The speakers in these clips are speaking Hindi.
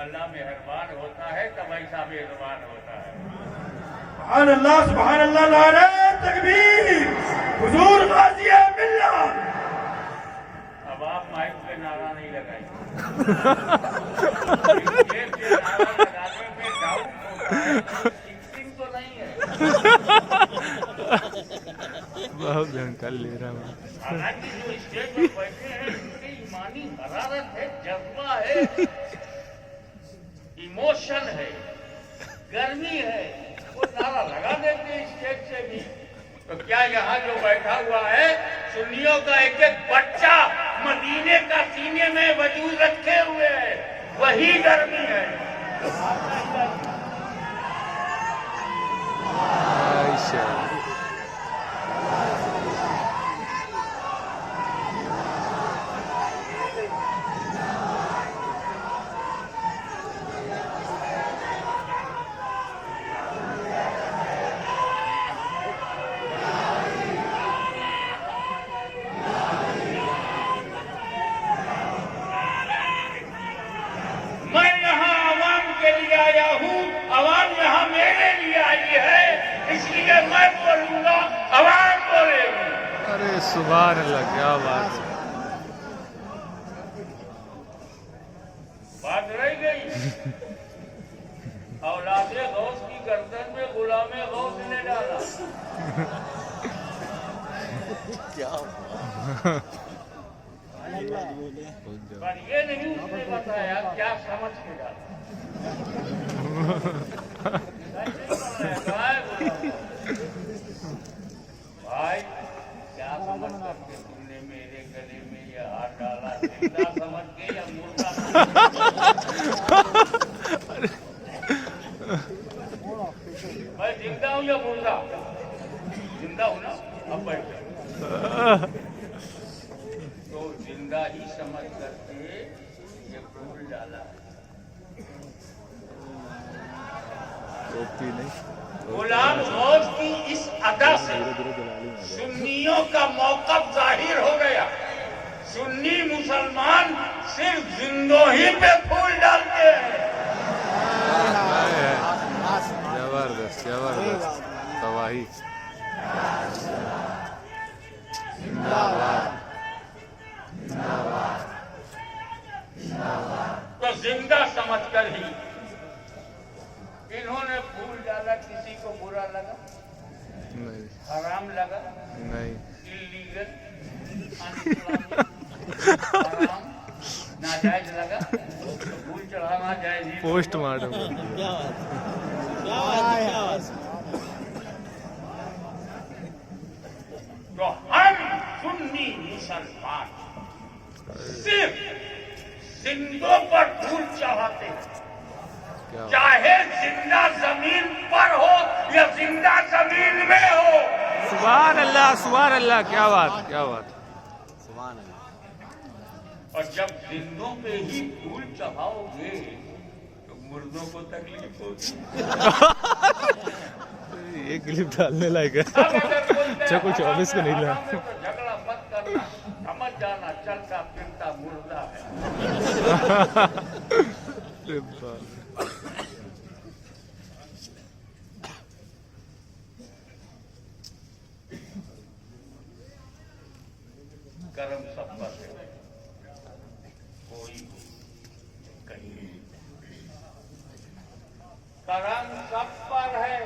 अल्लाह मेहरबान होता है तब ऐसा मेहरबान होता है। सुभान अल्लाह, नारे तकबीर, हुजूर गाज़ी मिल्लत। अब आप माइक पे नारा नहीं लगाइए। एक नारा लगाने में डाउट होता है, फिक्सिंग तो नहीं है। बहुत भयंकर ले रहा हूँ। हालांकि जो स्टेज पर बैठे हैं उनकी ईमानी हरारत है, जज्बा है, इमोशन है, गर्मी है, वो नारा लगा देते हैं स्टेज से भी। तो क्या यहाँ जो बैठा हुआ है सुन्नियों का एक एक बच्चा मदीने का सीने में वजूद रखे हुए है, वही गर्मी है। सुभान अल्लाह, क्या बात है। बात रह गई औलादे गौस की गर्दन में गुलामे गौस ने डाला। क्या पर ये नहीं उसने बताया क्या समझ के डाला। भाई क्या समझ करके तुमने मेरे गले में ये हाथ डाला, जिंदा समझ के या मुर्दा? मैं जिंदा हूँ या मुर्दा? जिंदा हूँ ना, अब बैठ जाओ। तो जिंदा ही समझ करके ये फूल डाला। गुलाम गौस की इस अदा से सुन्नियों का मौक़िफ़ जाहिर हो गया। सुन्नी मुसलमान सिर्फ जिंदोही पे फूल डालते हैं। जबरदस्त जबरदस्त तबाही। तो जिंदा समझकर ही इन्होंने फूल डाला। किसी को बुरा लगा? नहीं हराम लगा? नहीं। इल्लीगल, हराम, नाजायज लगा? तो फूल चढ़ाना जायज ही। पोस्टमार्टम तो हम सुन्नी मुसलमान सिर्फ जिंदों पर फूल चढ़ाते हैं, चाहे जिंदा जमीन पर हो या जिंदा जमीन में हो। सुभान अल्लाह, क्या बात क्या बात। सुभान अल्लाह। और जब जिंदों पे ही फूल चढ़ाओगे तो मुर्दों को तकलीफ होगी। ये क्लिप डालने लायक है। चको 24 को नहीं ला। तो झगड़ा मत करना, समझ जाना चलता फिरता मुर्दा है। कर्म सब पर है, कोई कहीं कर्म सब पर है।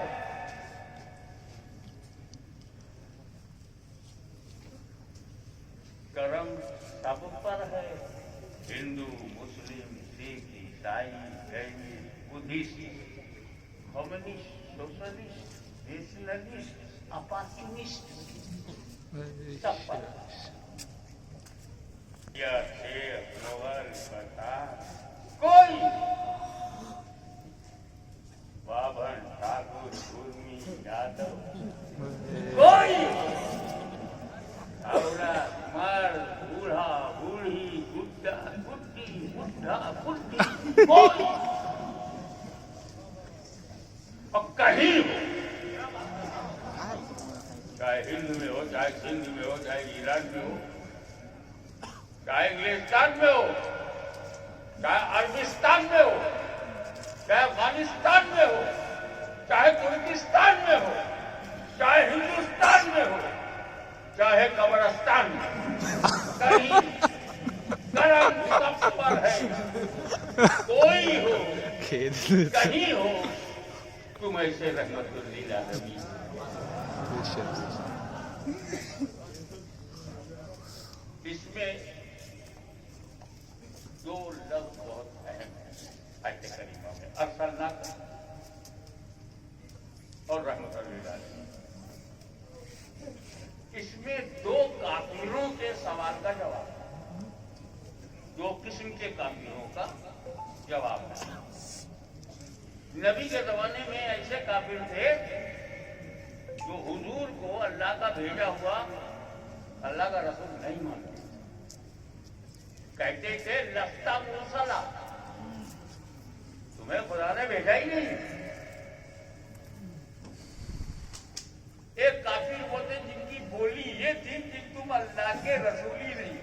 कर्म सब पर है। हिंदू, मुस्लिम, सिख, ईसाई, Jain, Buddhist, communist, socialist, nationalist, opportunist, सब पर। मुगल, पठान, कोई बाभन, ठाकुर, कुर्मी, यादव, कोई औरा, मर्द, बूढ़ा, बूढ़ी, बुड्ढा, बुड्ढी, बुड्ढा, बुड्ढी, कोई और कहीं हो, चाहे हिंद में हो, चाहे सिंध में हो, चाहे ईरान में हो, चाहे इंग्लिस्तान में हो, चाहे अरबिस्तान में हो, चाहे अफगानिस्तान में हो, चाहे तुर्किस्तान में हो, चाहे हिंदुस्तान में हो, चाहे कब्रिस्तान में, कहीं कर्म सब पर है। कोई हो, कहीं हो, तुम ऐसे रहमतुल्लिल आलमीन। इसमें दो लफ्ज बहुत अहम है आयत करीमा में, अरसलना और रहमतुल्लिल आलमीन। इसमें दो काफिरों के सवाल का जवाब, दो किस्म के काफिरों का जवाब है। नबी के जमाने में ऐसे काफिर थे जो हुजूर को अल्लाह का भेजा हुआ अल्लाह का रसूल नहीं मानते, कहते थे लफ्ता मुरसला, तुम्हें खुदा ने भेजा ही नहीं। एक काफिर होते जिनकी बोली ये थी कि तुम अल्लाह के रसूल ही नहीं।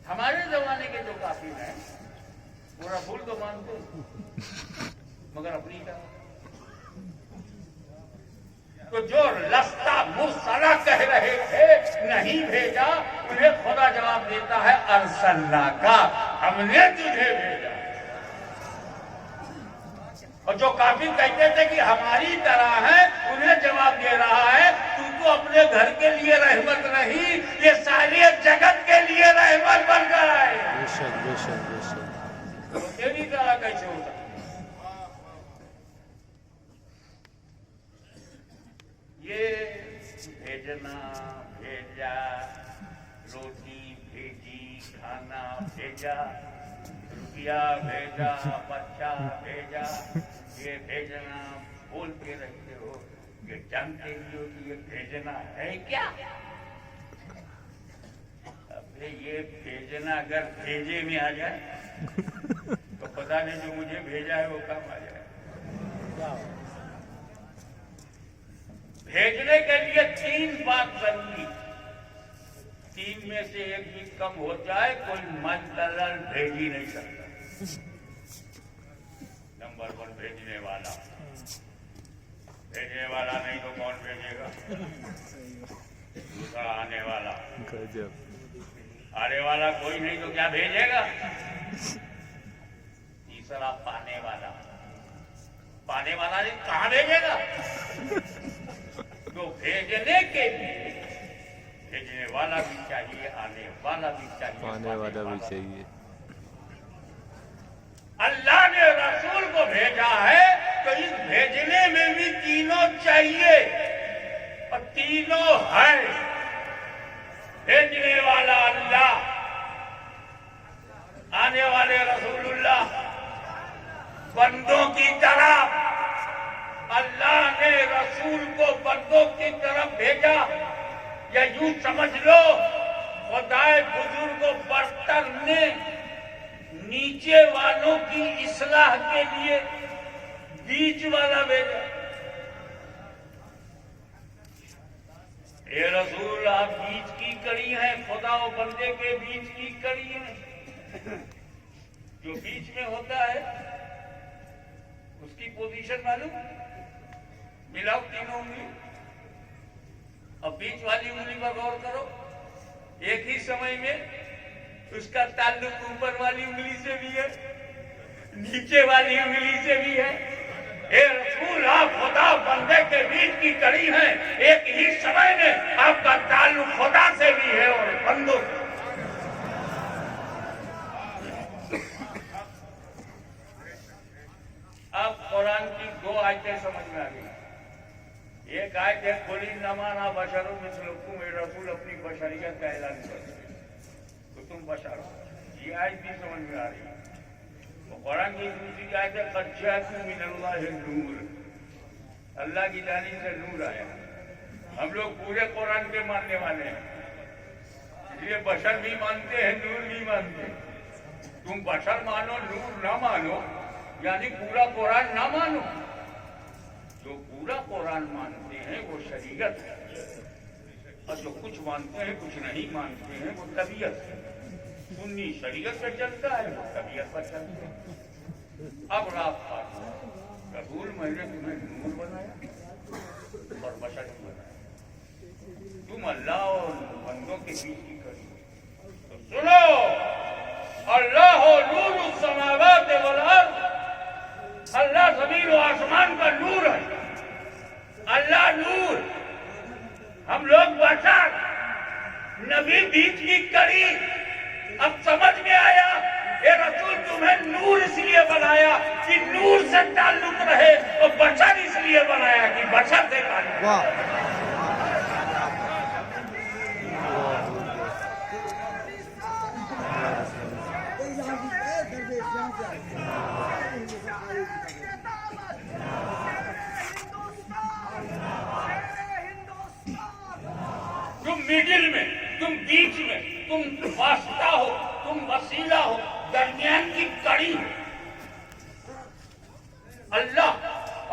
हमारे जमाने के जो काफिर हैं वो रसूल तो मानते मगर अपनी का, तो जो लफ्ता मुरसला कह रहे थे नहीं भेजा, उन्हें खुदा जवाब देता है अरसलना का, हमने तुझे भेजा। और जो काफिर कहते थे कि हमारी तरह है, उन्हें जवाब दे रहा है तू तो अपने घर के लिए रहमत नहीं, ये सारे जगत के लिए रहमत बन गया है। बेशक बेशक बेशक। तो तेरी तरह कैसे हो सकता? ये भेजना, भेजा, रोटी भेजी, खाना भेजा, रुपया भेजा, बच्चा भेजा, ये भेजना बोलते रहते हो, ये जानते ही हो कि ये भेजना है क्या? अबे ये भेजना अगर भेजे में आ जाए तो पता नहीं जो मुझे भेजा है वो कब आ जाए। भेजने के लिए तीन बात जरूरी, तीन में से एक भी कम हो जाए कोई मन दलाल भेज ही नहीं सकता। नंबर 1 भेजने वाला, भेजने वाला नहीं तो कौन भेजेगा? दूसरा आने वाला, आने वाला कोई नहीं तो क्या भेजेगा? तीसरा पाने वाला, पाने वाला नहीं कहाँ भेजेगा? तो भेजने के लिए भेजने वाला भी चाहिए, आने वाला भी चाहिए, पाने वाला भी चाहिए। अल्लाह ने रसूल को भेजा है तो इस भेजने में भी तीनों चाहिए और तीनों है। भेजने वाला अल्लाह, आने वाले रसूलुल्लाह। बंदों की तरह अल्लाह ने रसूल को बंदों की तरफ भेजा, या यूं समझ लो खुदाए बुजुर्ग को बर्तर ने नीचे वालों की इस्लाह के लिए बीच वाला भेजा। ये रसूल आप बीच की कड़ी हैं, खुदा और बंदे के बीच की कड़ी हैं। जो बीच में होता है उसकी पोजीशन मालूम, मिलाओ तीनों उंगली और बीच वाली उंगली पर गौर करो, एक ही समय में उसका ताल्लुक ऊपर वाली उंगली से भी है, नीचे वाली उंगली से भी है। ए रसूल आप खुदा बंदे के बीच की कड़ी हैं, एक ही समय में आपका ताल्लुक खुदा से भी है और बंदों से। अब कुरान की 2 आयतें समझ में आ गई। एक आयत है कुली नमाना बशरों मिसलुकुम, रसूल अपनी बशरियत का ऐलान करते तो तुम बशर हो, ये आयत भी समझ में आ रही है। तो कुरान की दूसरी आयत है क़द जाअकुम मिनल्लाहि नूर, अल्लाह की जानिब से नूर आया। हम लोग पूरे कुरान के मानने वाले हैं, इसलिए बशर भी मानते हैं, नूर भी मानते हैं। तुम बशर मानो, नूर ना मानो, यानी पूरा कुरान ना मानो। जो पूरा कुरान मानते हैं वो शरीयत है, और जो कुछ मानते हैं कुछ नहीं मानते हैं वो तबीयत है। सुन्नी शरीयत पर चलता है, वो तबीयत पर चलता है। अब रात पास रसूल मैंने तुम्हें नूर बनाया और बशर बनाया, तुम अल्लाह और बंदों के बीच की कड़ी। तो सुनो, अल्लाह नूर समावात वल अर्द, अल्लाह जमीन और आसमान का नूर है। अल्लाह नूर, हम लोग बशर, नबी बीच की कड़ी। अब समझ में आया, ये रसूल तुम्हें नूर इसलिए बनाया कि नूर से ताल्लुक रहे, और बशर इसलिए बनाया कि बशर से ताल्लुक। वाह तुम मिडिल में, तुम बीच में, तुम वास्ता हो, तुम वसीला हो, दरमियान की कड़ी। अल्लाह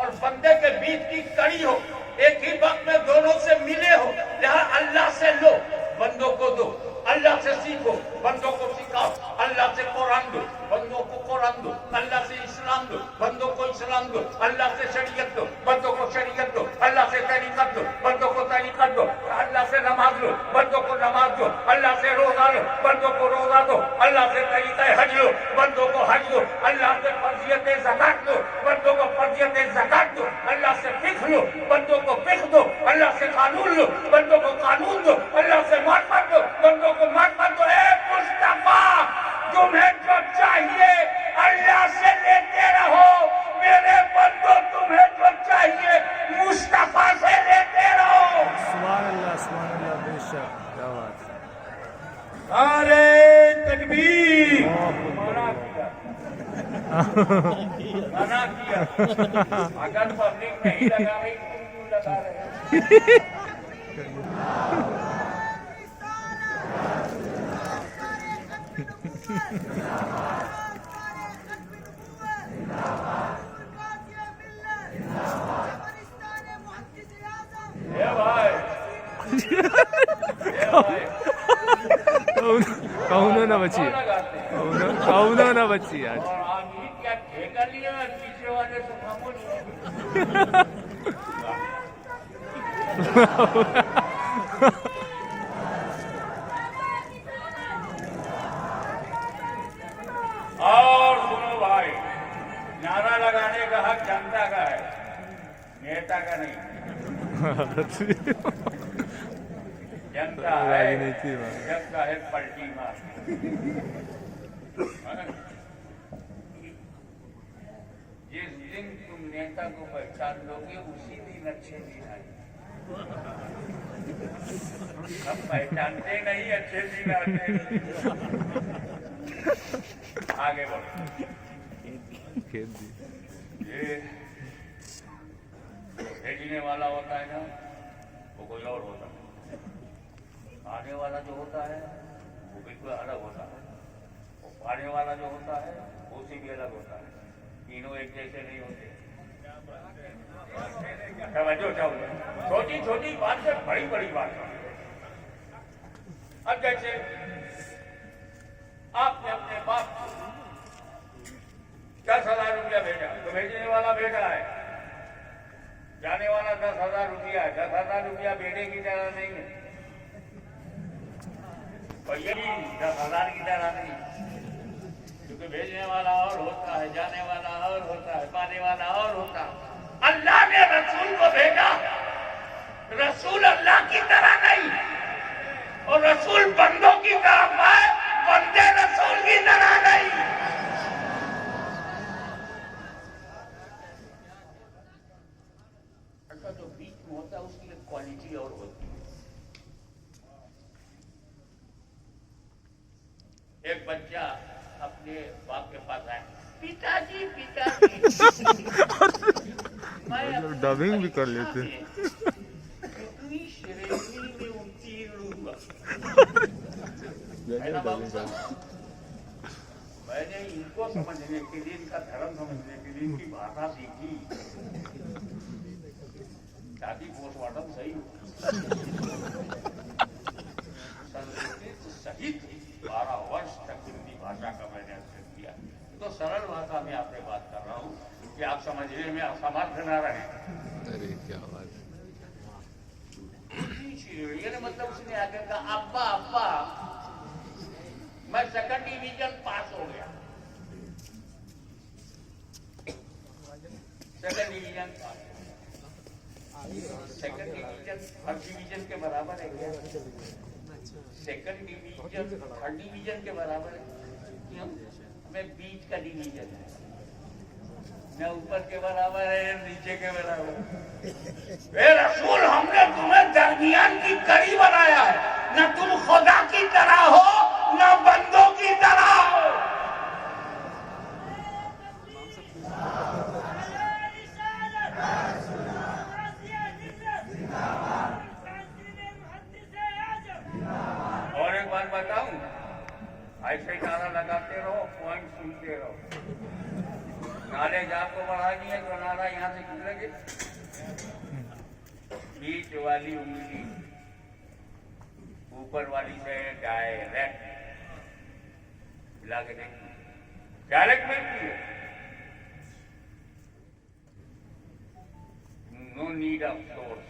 और बंदे के बीच की कड़ी हो, एक ही वक्त में दोनों से मिले हो। जहां अल्लाह से लो, बंदों को दो, अल्लाह से सीखो, बंदों को सिखाओ, अल्लाह से कुरान दो, बंदों को कुरान दो, अल्लाह से इस्लाम दो, बंदों को इस्लाम दो, अल्लाह से शरीयत दो, बंदों को शरीयत दो, अल्लाह से तरीकत दो, बंदों को तरीकत दो, अल्लाह से नमाज लो, बंदों को नमाज दो, अल्लाह से रोजा लो, बंदों को रोजा दो, अल्लाह से तरीका हज लो, बंदों को हज दो, अल्लाह से फर्जियत ज़कात लो, बंदों को फर्जियत ज़कात दो, अल्लाह से फिक्र लो, बंदों को फिक्र दो, अल्लाह से कानून लो, बंदों को कानून दो, अल्लाह से मार्फत दो, बंदों को मार्फत दो। ए मुस्तफा, तुम्हें जो चाहिए अल्लाह से लेते रहो, मेरे बंदो तुम्हें जो चाहिए मुस्तफा से लेते रहो। सुभान अल्लाह बेशक, क्या बात है। नारे तकबीर। मना किया, अगर पब्लिक नहीं लगा भाई क्यों लगा रहे हैं? कौनो ना बची, कौनो ना बची आज। और आदमी क्या ठेका लिया है पीछे वाले से खामोश। और सुनो भाई, नारा लगाने का हक जनता का है, नेता का नहीं। जनता है, राजनीति में जनता है पलटी मार। जिस दिन तुम नेता को पहचान लोगे उसी दिन अच्छे दिन आए। हम पहचानते नहीं, अच्छे दिन आते। आगे बढ़ो। ये भेजने वाला होता है ना, वो कोई और होता है। आने वाला जो होता है वो बिल्कुल अलग होता है, वो पाने वाला जो होता है वो उसी भी अलग होता है। तीनों एक जैसे नहीं होते। छोटी छोटी बात से बड़ी बड़ी बात। अब जैसे आपने अपने बाप को 10,000 रुपया भेजा, तो भेजने वाला बेटा है, जाने वाला 10,000 रुपया है। 10,000 रुपया बेटे की तरह नहीं है, और ये भी 10,000 की तरह नहीं, क्योंकि भेजने वाला और होता है, जाने वाला और होता है, पाने वाला और होता है। अल्लाह ने रसूल को भेजा, रसूल अल्लाह की तरह नहीं, और रसूल बंदों की तरफ है, बंदे रसूल की तरह नहीं। ऐसा जो बीच में होता है उसकी एक क्वालिटी और होती है। एक बच्चा अपने बाप के पास आया, पिताजी पिताजी मैं डबिंग भी कर लेते। कितनी श्रेणी में उत्तीर्ण हुआ। मैंने इनको समझने के लिए, इनका धर्म समझने के लिए इनकी भाषा सीखी, ताकि पोस्टमार्टम सही हो। संस्कृत सहित 12 वर्ष तक हिंदी भाषा भाषा का मैंने अध्ययन किया। तो सरल भाषा में आपसे बात कर रहा हूँ कि आप समझने में असमर्थ न रहें। अरे क्या बात है। ये मतलब उसने आगे कहा अब्बा अब्बा मैं सेकंड डिवीजन पास हो गया। Second division pass, second division first division के बराबर है क्या? सेकंड डिवीजन थर्ड डिवीजन के बराबर है क्यों? मैं बीच का डिवीजन है, न ऊपर के बराबर है न नीचे के बराबर। ए रसूल, हमने तुम्हें दरमियान की कड़ी बनाया है, न तुम खुदा की तरह हो न बंदों की तरह हो। और एक बात बताऊं, ऐसे नारा लगाते रहो, पॉइंट सुनते रहो। नॉलेज आपको बढ़ानी है तो नारा यहाँ से निकलेंगे। बीच वाली उंगली ऊपर वाली से डायरेक्ट मिला के देखिए, डायरेक्ट मिलती है, no need of source,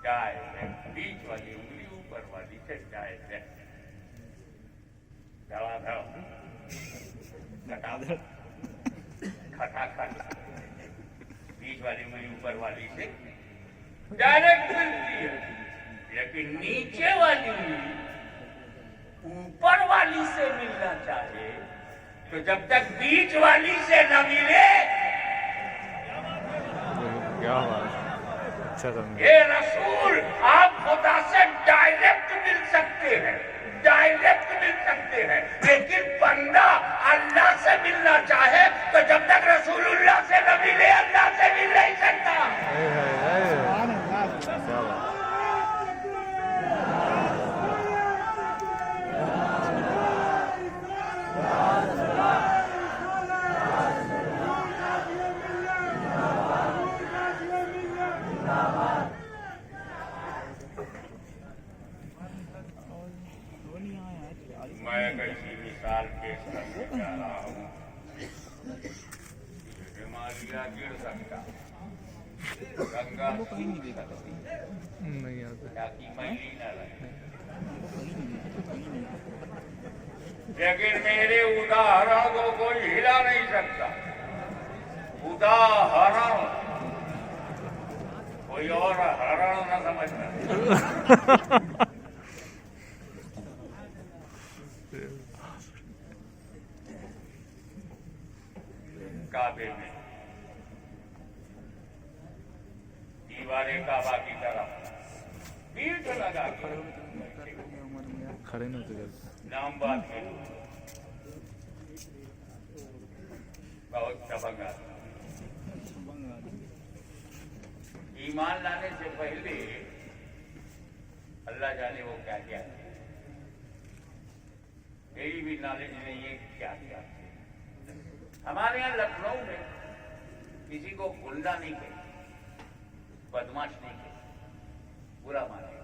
direct. बीच वाली उंगली ऊपर वाली से डायरेक्ट, धड़ाधड़ खटाखट खटाखट, बीच वाली उंगली ऊपर वाली से डायरेक्ट मिलती है। लेकिन नीचे वाली उंगली ऊपर वाली से मिलना चाहे तो जब तक बीच वाली से न मिले, क्या बात है, अच्छा समझे। ये रसूल, आप खुदा से डायरेक्ट मिल सकते हैं, डायरेक्ट मिल सकते हैं, लेकिन बंदा अल्लाह से मिलना चाहे तो जब तक रसूलुल्लाह से न मिले अल्लाह से मिल नहीं सकता। क्या बात। मैं एक ऐसी मिसाल पेश करने जा रहा हूँ, बीमारियां गिर सकता, गंगा सूख सकती, नहीं आता। ताकि मैली न रहे। लेकिन मेरे उदाहरण को कोई हिला नहीं सकता। उदाहरण, कोई और हरण न समझना। काबे में दीवारे काबा की तरफ पीठ लगा के खड़े नहीं होते जब। नाम बात में बहुत दबंग आदमी। ईमान लाने से पहले अल्लाह जाने वो क्या क्या है, मेरी भी नॉलेज नहीं है क्या क्या है। हमारे यहाँ लखनऊ में किसी को गुंडा नहीं कहे, बदमाश नहीं कहे, बुरा माने,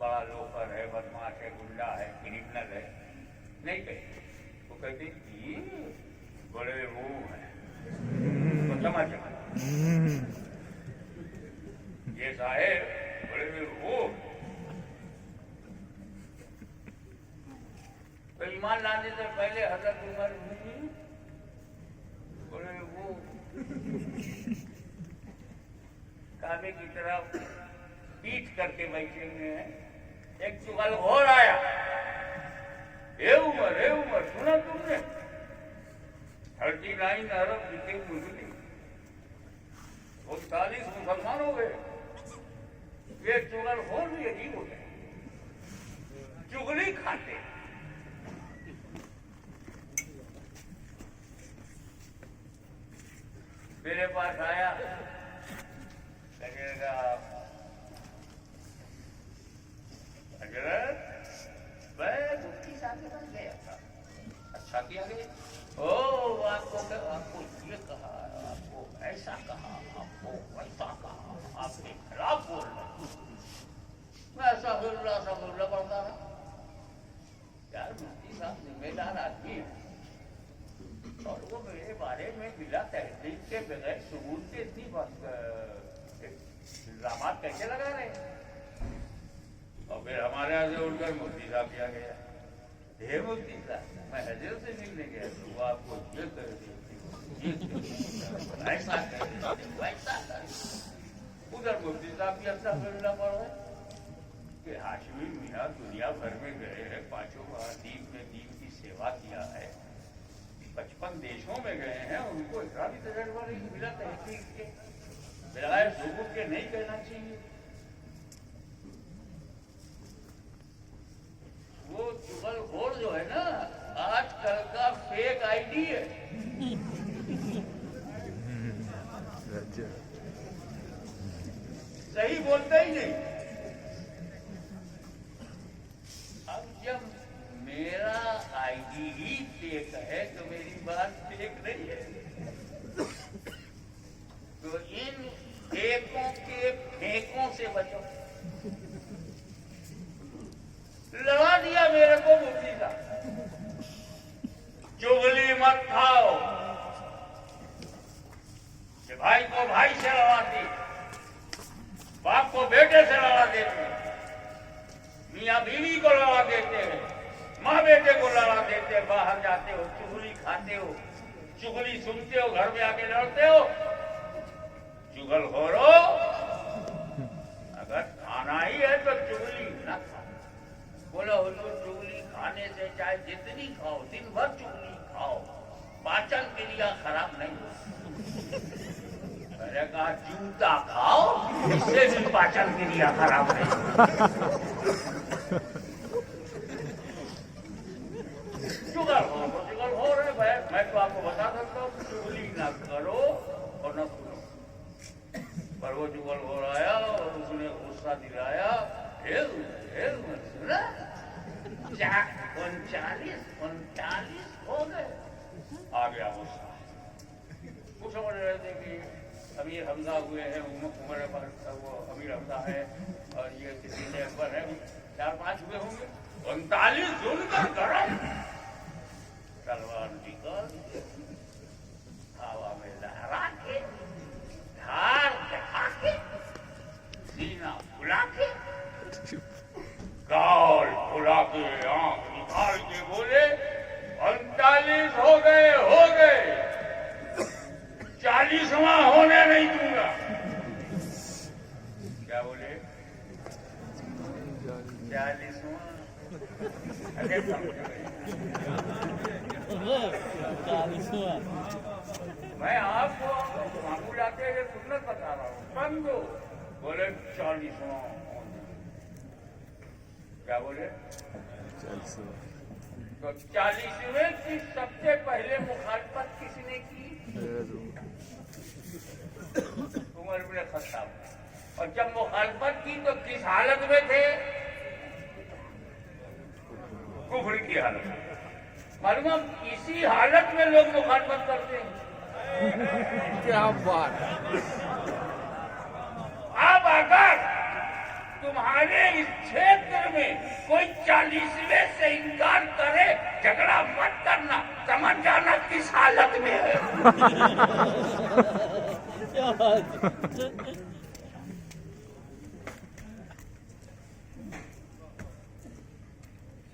बड़ा लोफर है, बदमाश है, गुंडा है, क्रिमिनल है, नहीं कहे। वो कहते ये बड़े वो है, तो समझ ये साहेब बड़े वो। तो ईमान लाने से पहले हजरत उमर बोले वो काबे की तरफ पीठ करके बैठे हुए हैं। एक चुगलखोर आया, हे उमर सुना तुमने 39 अरब बीते मुस्लिम, 40 मुसलमान हो गए। ये चुगलखोर भी अजीब हो गए, चुगली खाते। मेरे पास आया, लगेगा हजरत मैं मुफ्ती साहब के पास गया था। अच्छा किया गया, ओ आपको ये कहा, आपको ऐसा कहा, आपको वैसा कहा, आपके खिलाफ बोल रहा। मैं सफुल्ला पढ़ता रहा। साहब जिम्मेदार आदमी है और वो मेरे बारे में बिना तहरीक के बगैर सबूत के इतनी इल्जामात कैसे लगा रहे हैं। और फिर हमारे यहाँ से उठकर मुफ्ती साहब किया गया, हे मुफ्ती साहब मैं हजरत से मिलने गया तो वो आपको ये कर ऐसा उधर मुफ्ती साहब की अस्तगफिरुल्लाह पढ़ रहे कि हाशमी मियां दुनिया भर में गए हैं, 5 महाद्वीप में दीन की सेवा किया है, 55 देशों में गए हैं, उनको इतना भी तजर्बा नहीं मिला तहकीक के बजाय सबूत के नहीं कहना चाहिए। वो चुगलखोर जो है ना आजकल का फेक आईडी है। सही बोलते ही नहीं। अब जब मेरा आईडी ही फेक है तो मेरी बात फेक नहीं है। तो इन फेकों के फेकों से बचो। लड़ा दिया मेरे को मुफ्ती का, चुगली मत खाओ कि भाई को भाई से लड़ाते, बाप को बेटे से लड़ा देते, मियाँ बीवी को लड़ा देते हैं, माँ बेटे को लड़ा देते, बाहर जाते हो चुगली खाते हो, चुगली सुनते हो, घर में आके लड़ते हो। चुगलखोरो अगर खाना ही है तो चुगली ना खाओ। बोला हुजूर चुगली खाने से चाहे जितनी खाओ, दिन भर चुगली खाओ, पाचन क्रिया खराब नहीं होती। मैंने कहा जूता खाओ, इससे भी पाचन क्रिया खराब नहीं होती। चुगल हो रहे भाई, मैं तो आपको बता सकता हूँ चुगली ना करो और न सुनो। पर वो चुगल हो आया और उसने गुस्सा दिलाया, सुना 39 हो गए, आ गया गुस्सा। वो समझ रहे थे कि अमीर हमजा हुए हैं, उमर वो अमीर हमजा है और ये किसी ने अकबर है, 4-5 हुए होंगे। 39 सुनकर गरम तलवार निकल हवा में लहरा के, धार दिखा के, सीना फुला के, गाल फुला के, आंख निकाल के बोले 39 हो गए 40वां होने नहीं दूंगा। क्या बोले 40वां? अरे मैं आपको मामूल आते हुए सुन्नत बता रहा हूँ, समझो। बोले 40वां। क्या बोले? तो 40वें की सबसे पहले मुखालफत किसने की? उमर इब्न खत्ताब। और जब मुखालफत की तो किस हालत में थे? कुफ्र की हालत में। मालूम इसी हालत में लोग मुखालफत करते हैं। क्या बात। अब अगर तुम्हारे इस क्षेत्र में कोई 40वें से इनकार करे, झगड़ा मत करना, समझ जाना किस हालत में है।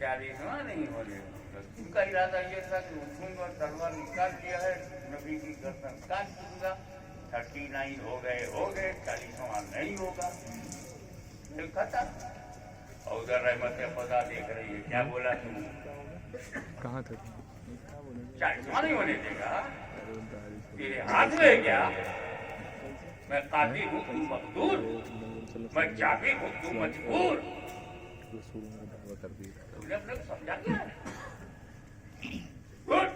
40वां नहीं होने। उनका इरादा ये था कि उठूंगा, तलवार निकाल दिया है, नबी की गर्दन काट दूंगा। 39 हो गए 40वां नहीं होगा। खत्म। और उधर रहमत खुदा देख रही है, क्या बोला तुम? कहाँ थे? 40वां नहीं होने देगा। तेरे हाथ में है क्या? मैं कातिल हूँ, तू मकदूर। मैं जाबिर हूँ, तू मजबूर। तुमने अपने को समझा क्या? उठ,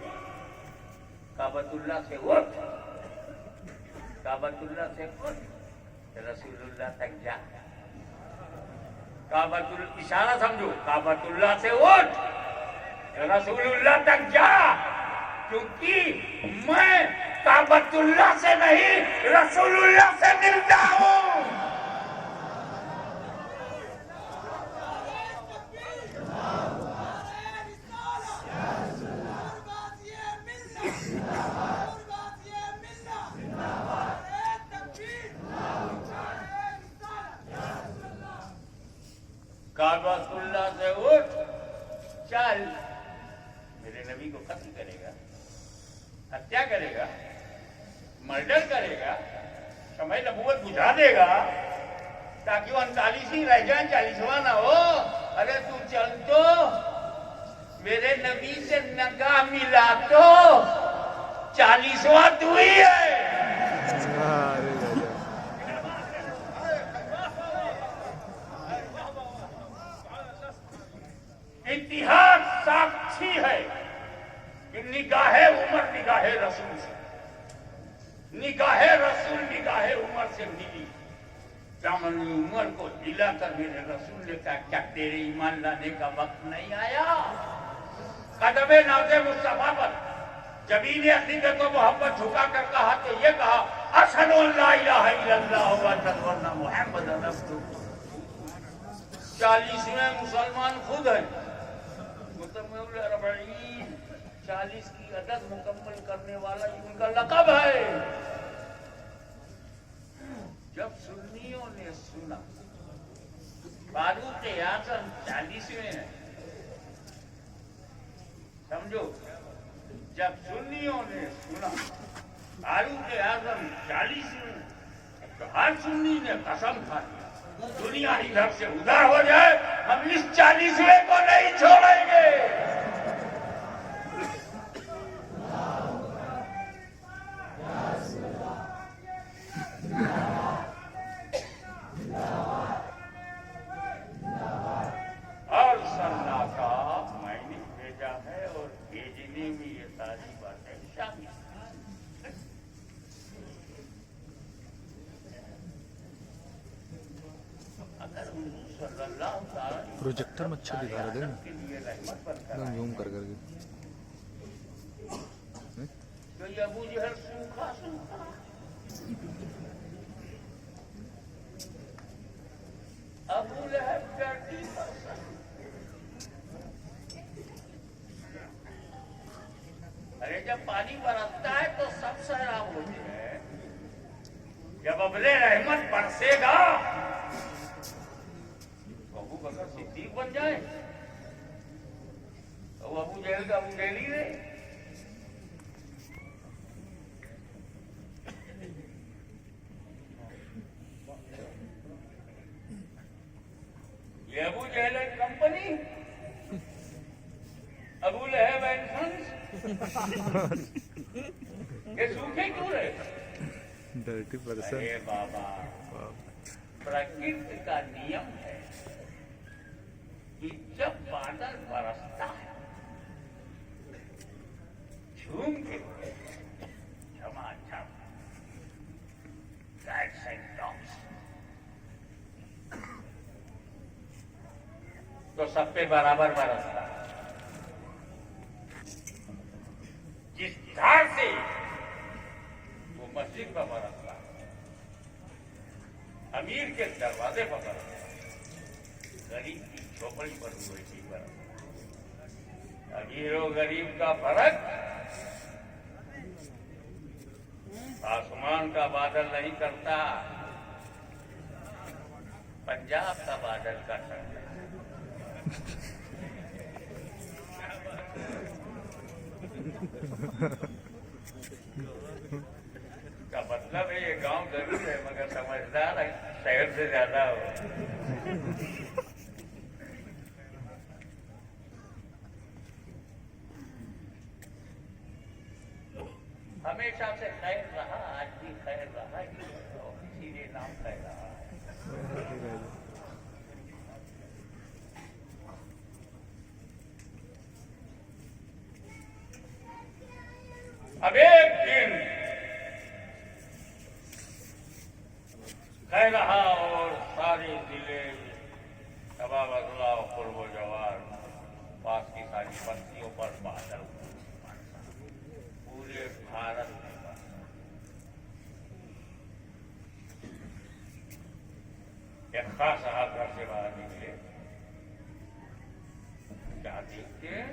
काबतुल्लाह से उठ, काबतुल्लाह से उठ, रसूलुल्लाह तक जा। काबतुल इशारा समझो, काबतुल्लाह से उठ, रसूलुल्लाह तक जा, क्योंकि मैं काबतुल्लाह से नहीं रसूलुल्लाह से मिलता हूँ। काबतुल्लाह से उठ, चल। मेरे नबी को कत्ल करेगा, हत्या करेगा, मर्डर करेगा, समय नबूवत बुझा देगा ताकि वो 39 ही रह जाए, 40वां ना हो। अरे तू चल तो, मेरे नबी से नगाह मिला तो 40वां तू ही है। इतिहास साक्षी है कि निगाहे उमर निगाहे रसूल से, निगाहे रसूल निगाहे उमर से मिली। दामनी उमर को हिलाकर मेरे रसूल ने कहा, क्या तेरे ईमान लाने का वक्त नहीं आया? कदमे नाज़े मुस्तफा पर जबीन अकीदत को मोहब्बत झुका कर कहा तो ये कहा, अशहदु अल्ला इलाहा इल्लल्लाह व अशहदु अन्ना मुहम्मदन रसूलुल्लाह। 40वें मुसलमान खुद है। 40 की अदद मुकम्मल करने वाला उनका लक़ब है। जब सुन्नियों ने सुना फारूक आज़म 40वें है, समझो, जब सुन्नियों ने सुना फारूक आज़म 40वें, तो हर सुन्नी ने कसम खा लिया, दुनिया इधर से उधर हो जाए, हम इस 40वें को नहीं छोड़ेंगे। और सल्ला का मैंने भेजा है और भेजने में ये सारी बातें शामिल। प्रोजेक्टर में अच्छा दिखा रहे थे, एकदम जूम कर करके। तो ये अबू जहल सूखा सूखा, अबू लहब 30%। अरे जब पानी बरसता है तो सब सैराब होते हैं, जब अबले रहमत बरसेगा अबू बकर सिद्दीक बन जाए तो अबू जहल का अबू जहल ही रहे। ये Abu Jahl and company, Abu Lahab and sons, ये सूखे क्यों रहे? 30%। अरे बाबा, प्रकृति का नियम है कि जब बादल बरसता है झूम के झमाझम, कैट्स एंड डॉग्स, तो सब पे बराबर बरसता है। जिस धार से वो मस्जिद पर बरसता है, अमीर के दरवाजे पर बरसता है, गरीब की झोपड़ी पर हुई थी बरसता। अमीर और गरीब का फर्क आसमान का बादल नहीं करता, पंजाब का बादल कर सकता है। का मतलब है ये गांव जरूर है मगर समझदार है, शहर से ज्यादा हो। हमेशा से खैर रहा, आज भी खैर रहा, सीधे नाम खैर रहा है। अब एक दिन खैर रहा और सारे जिले तबाह बदला और कुर्ब जवार, पास की सारी बस्तियों पर बादल, पूरे भारत में एक खास साहब घर से बाहर निकले, क्या देखते हैं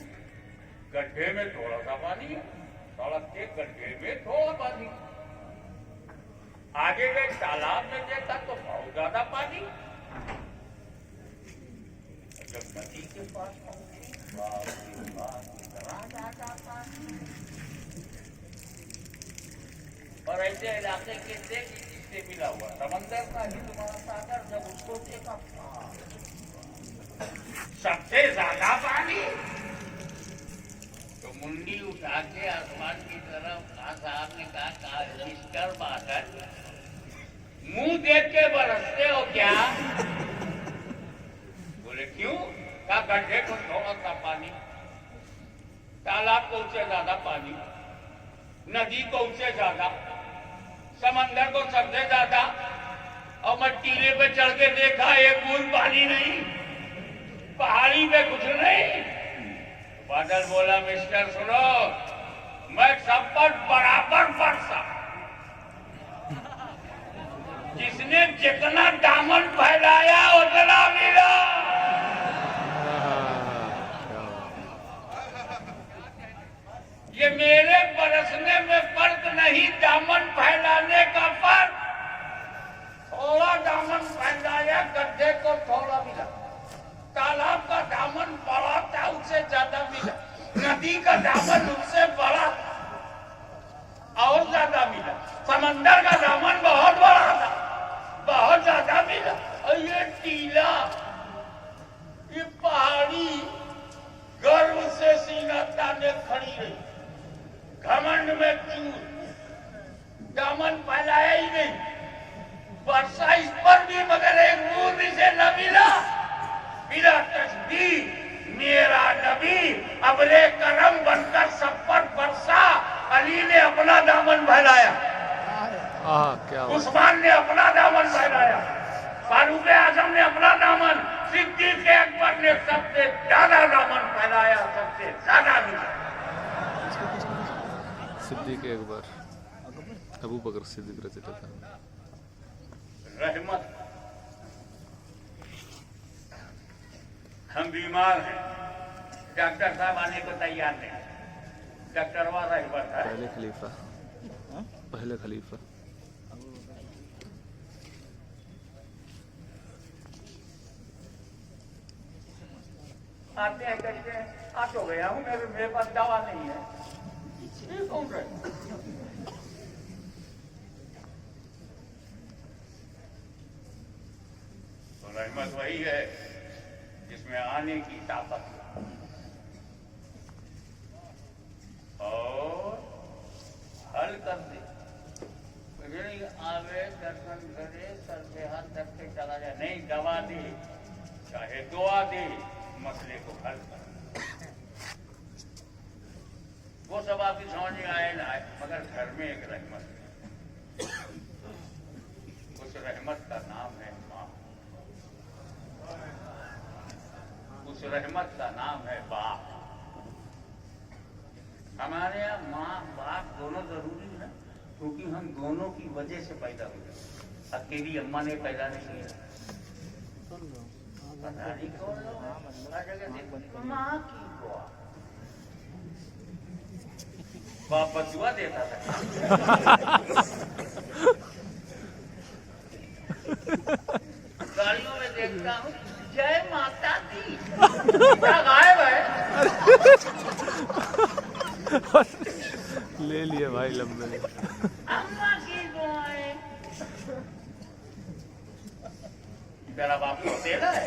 गड्ढे में थोड़ा सा पानी, सड़क के गड्ढे में थोड़ा पानी, आगे गए तालाब में देखा तो बहुत ज्यादा पानी। जब नदी के पास पहुंचे, बाप रे बाप, इतना ज्यादा पानी। और ऐसे इलाके के देख जिससे मिला हुआ समंदर का हिंद महासागर, जब उसको देखा सबसे ज्यादा पानी, तो मुंडी उठा के आसमान की तरफ खान साहब ने कहा मिस्टर बादल, मुंह देख के बरसते हो क्या? बोले क्यों? कहा गड्ढे को थोड़ा सा पानी, तालाब को उससे ज्यादा पानी, नदी को उससे ज्यादा, समंदर को सबसे ज्यादा, और मैं टीले पे चढ़ के देखा एक बूंद पानी नहीं, पहाड़ी पे कुछ नहीं। बादल बोला मिस्टर सुनो, मैं सब पर बराबर बरसा, जिसने जितना दामन फैलाया उतना मिला। ये मेरे बरसने में फर्क नहीं, दामन फैलाने का फर्क। थोड़ा दामन फैलाया, गड्ढे को थोड़ा मिला, तालाब का दामन बड़ा था उससे ज्यादा मिला, नदी का दामन उससे बड़ा और ज्यादा मिला, समंदर का दामन बहुत बड़ा था, बहुत ज्यादा मिला। और ये टीला, ये पहाड़ी गर्व से सीना ताने खड़ी रही, घमंड में चूर, दामन फैलाया ही नहीं, वर्षा इस पर भी मगर एक बूंद से न मिला। बिना तस्बीह मेरा नबी अबले करम बनकर सब पर बरसा। अली ने अपना दामन फैलाया, क्या उस्मान ने अपना दामन फैलाया, फारूक आजम ने अपना दामन, सिद्दीक अकबर ने सबसे ज्यादा दामन फैलाया, सबसे ज्यादा मिला। सिद्दीक अकबर, अबू बकर सिद्दीक रचित था। रहमत, हम बीमार हैं, डॉक्टर साहब आने को तैयार नहीं, डॉक्टर वाला रहमत है। पहले खलीफा आते हैं कहते हैं आ तो गया हूँ, मेरे पास दवा नहीं है, ये कौन रहे? तो रहमत वही है जिसमें आने की ताकत और हल कर दे, आवे दर्शन करे, सर से हाथ रख के चला जाए, नहीं दवा दे चाहे दुआ दे, मसले को हल कर। वो सब आपकी समझ में आए ना आए, मगर घर में एक रहमत है, उस रहमत का नाम है माँ, उस रहमत का नाम है बाप। हमारे यहाँ माँ बाप दोनों जरूरी है, क्योंकि हम दोनों की वजह से पैदा हुए, अकेली अम्मा ने पैदा नहीं किया। पता नहीं कौन लोग हर जगह से माँ की दुआ, बाप बदुआ देता था। गाड़ियों में देखता हूँ जय माता दी, गायब है। ले लिए भाई लंबे। अम्मा की दुआएं, तेरा बाप को तेरा है।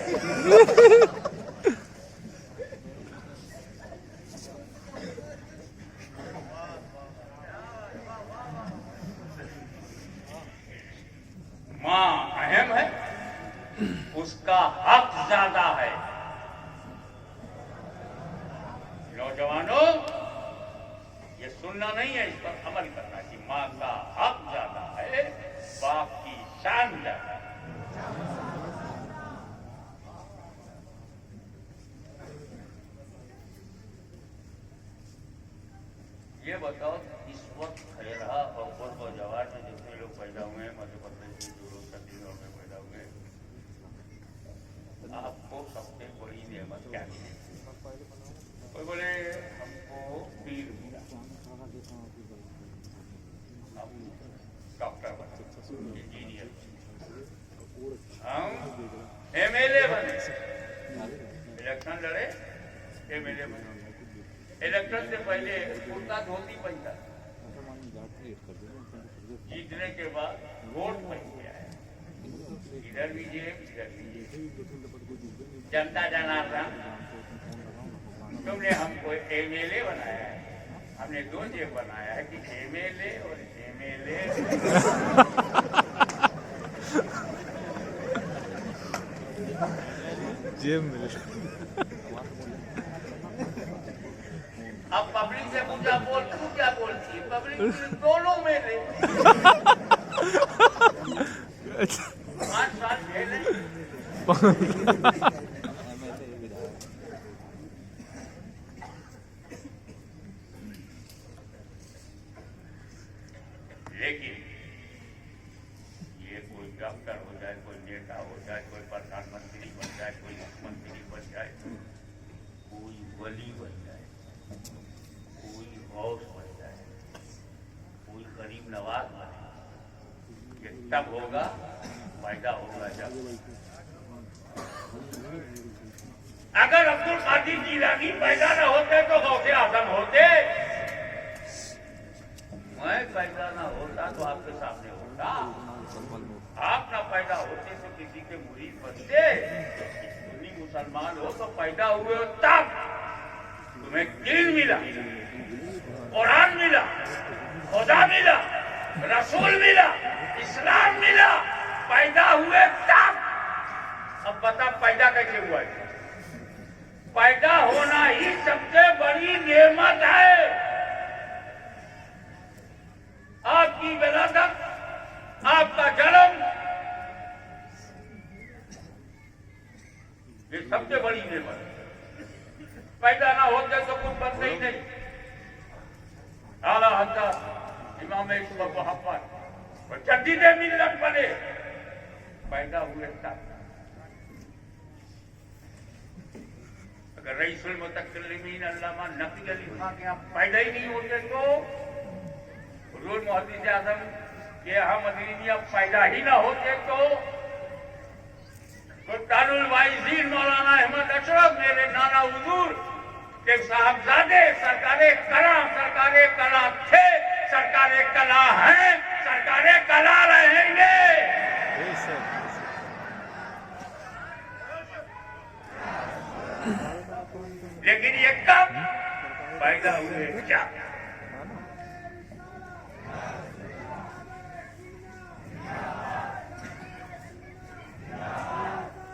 माँ अहम है, उसका हक ज्यादा है। नौजवानों, ये सुनना नहीं है, इस पर अमल करना कि माँ का हक ज्यादा है, बाप की शान ज्यादा है। ये बताओ, इस वक्त खैरा और पूर्व जवार में जितने लोग पैदा हुए हैं, मध्य प्रदेश में जो लोग छत्तीसगढ़ में पैदा हुए, आपको सबसे बड़ी नेमत क्या मिली? कोई बोले हमको पीर मिला, हम डॉक्टर बने, इंजीनियर, हम MLA बने, इलेक्शन से पहले कुर्ता धोती पहनता, जीतने के बाद वोट पहन के आया, इधर भी जेब इधर भी जेब। जनता जनार्दन, तुमने हमको एमएलए बनाया है, हमने 2 जेब बनाया है कि एमएलए और एमएलए। जेब मिले। अब पब्लिक से पूछा बोल, तू क्या बोलती है? पब्लिक दोनों में ले 5 साल झेले। लेकिन ये कोई डॉक्टर हो जाए, कोई नेता हो जाए, कोई प्रधानमंत्री बन जाए, कोई मुख्यमंत्री बन जाए, कोई वली बन जाए, कोई गौस बन जाए, कोई गरीब नवाज बने, ये तब होगा, फायदा होगा जब अगर अब्दुल कादिर जिलानी पैदा न होते तो गौसे आजम होते। मैं पैदा ना होता तो आपके सामने होता, आप ना पैदा होते तो किसी के मुरीद बनते। सुन्नी मुसलमान हो तो पैदा हुए हो तब तुम्हें दीन मिला, कुरान मिला, खुदा मिला, रसूल मिला, इस्लाम मिला, पैदा हुए तब। अब बता पैदा कैसे हुआ है? पैदा होना ही सबसे बड़ी नेमत है। आपकी विरासत, आपका जन्म, ये सबसे बड़ी नेमत है। पैदा ना होते तो कुछ बनते ही नहीं। आला हज़रत इमाम मोहम्मद जदीद मिल्लत बने, पैदा हुए तब। अगर रईसुल मुतकल्लिमीन अल्लामा नक़ी अली खान के यहाँ पैदा ही नहीं होते तो हुज़ूर मुहद्दिस आज़म के यहाँ मदीनिया पैदा ही ना होते तो सुल्तानुल वाइज़ीन मौलाना अहमद अशरफ मेरे नाना हुज़ूर के साहबजादे सरकारे कला थे, सरकारे कला हैं, सरकारे कला रहेंगे। लेकिन ये कब पैदा हुए? क्या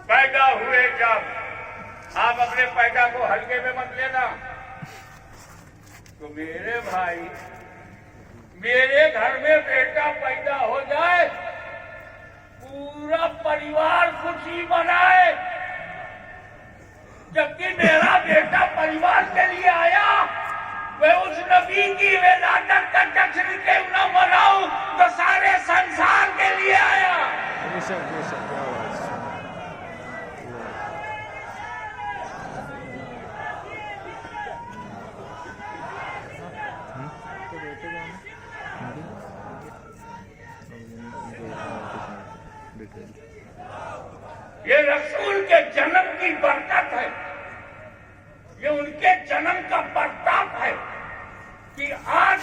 पैदा हुए जब? आप अपने पैदा को हल्के में मत लेना। तो मेरे भाई, मेरे घर में बेटा पैदा हो जाए, पूरा परिवार खुशी मनाए, जबकि मेरा बेटा परिवार के लिए आया, मैं उस नबी की विलादत का जश्न क्यों न मनाऊं तो सारे संसार के लिए आया। ये रसूल के जन्म की बरकत है, ये उनके जन्म का प्रताप है कि आज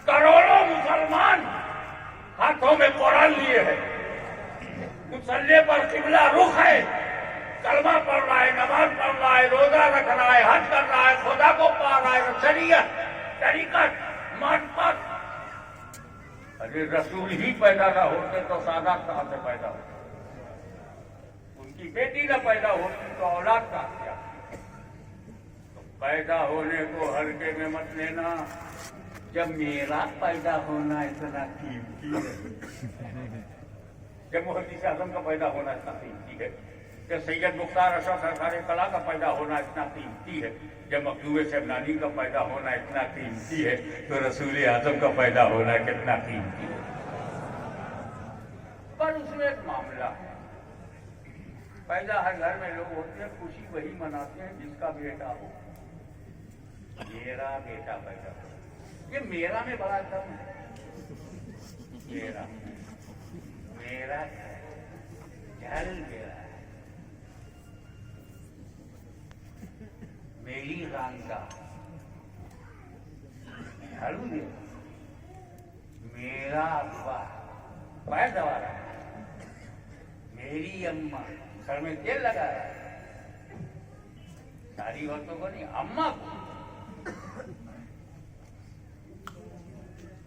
करोड़ों मुसलमान हाथों में कुरान लिए हैं, मुसल्ले पर किबला रुख है, कलमा पढ़ रहा है, नमाज पढ़ रहा है, रोजा रख रहा है, हज कर रहा है, खुदा को पा रहा है, शरीयत, तरीकत, मार्फत। अरे रसूल ही पैदा ना होते तो सादात कहां से पैदा होते? उनकी बेटी ना पैदा होती तो औलाद का क्या? तो पैदा होने को हल्के में मत लेना। जब मेरा पैदा होना इतना कीमती है, जब मुहद्दिस आज़म का पैदा होना इतना कीमती है, जब सैयद मुख्तार अशरफ सरकार कला का पैदा होना इतना कीमती है, जब मखलूक शबनानी का पैदा होना इतना कीमती है, तो रसूल आज़म का पैदा होना कितना कीमती है। पर उसमें एक मामला है, पैदा हर घर में लोग होते हैं, खुशी वही मनाते हैं जिसका बेटा हो। मेरा बेटा पैदा हो, ये मेरा में बड़ा दम है। मेरा मेरा घर मेरा है, मेरी खानदान, झाड़ू दे, मेरा अब्बा पैर दबा रहा है, मेरी अम्मा सर में तेल लगा रहा है, सारी औरतों को नहीं, अम्मा को।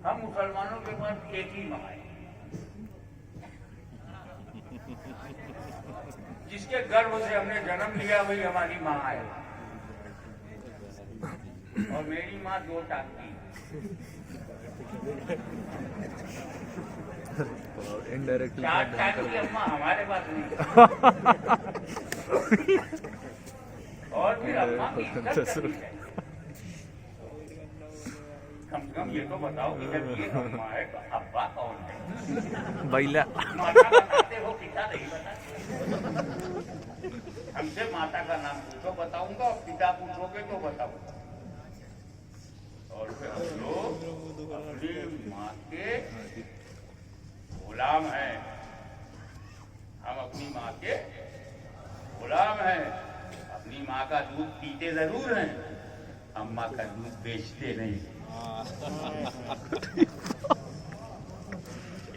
हम मुसलमानों के पास एक ही माँ है, जिसके गर्भ से हमने जन्म लिया वही हमारी माँ है। और मेरी माँ 2 टांग की, इनडायरेक्टली 4 टांग की अम्मा हमारे पास नहीं। और फिर अम्मा की इज्जत करनी चाहिए। कम से कम ये तो बताओ कि जब ये अम्मा है तो अब्बा कौन है? बैला माता बताते हो, पिता नहीं बताते। हमसे माता का नाम पूछो बताऊंगा, और पिता पूछोगे तो बताऊंगा। और फिर हम लोग अपनी माँ के गुलाम हैं, हम अपनी माँ के गुलाम हैं। अपनी माँ का दूध पीते जरूर हैं, अम्मा का दूध बेचते नहीं।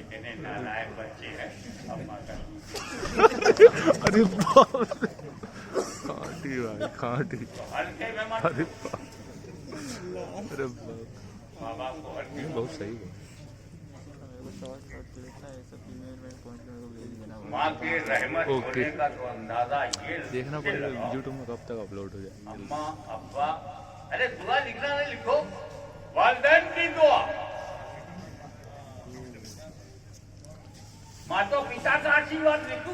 इतने नालायक बच्चे हैं, अम्मा का दूध। अरे बाप रे, खाटी भाई खाटी। हल्के में मत, अरे बाप, अरे बाप, माँ बाप को हल्के में। बहुत सही है। माँ के रहमत ओके। होने का तो अंदाजा ये देखना से पड़ेगा लगाओ। यूट्यूब में कब तक अपलोड हो जाए। अम्मा अब्बा, अरे दुआ लिखना नहीं, लिखो वालिदैन की दुआ। माता पिता का आशीर्वाद लिखो।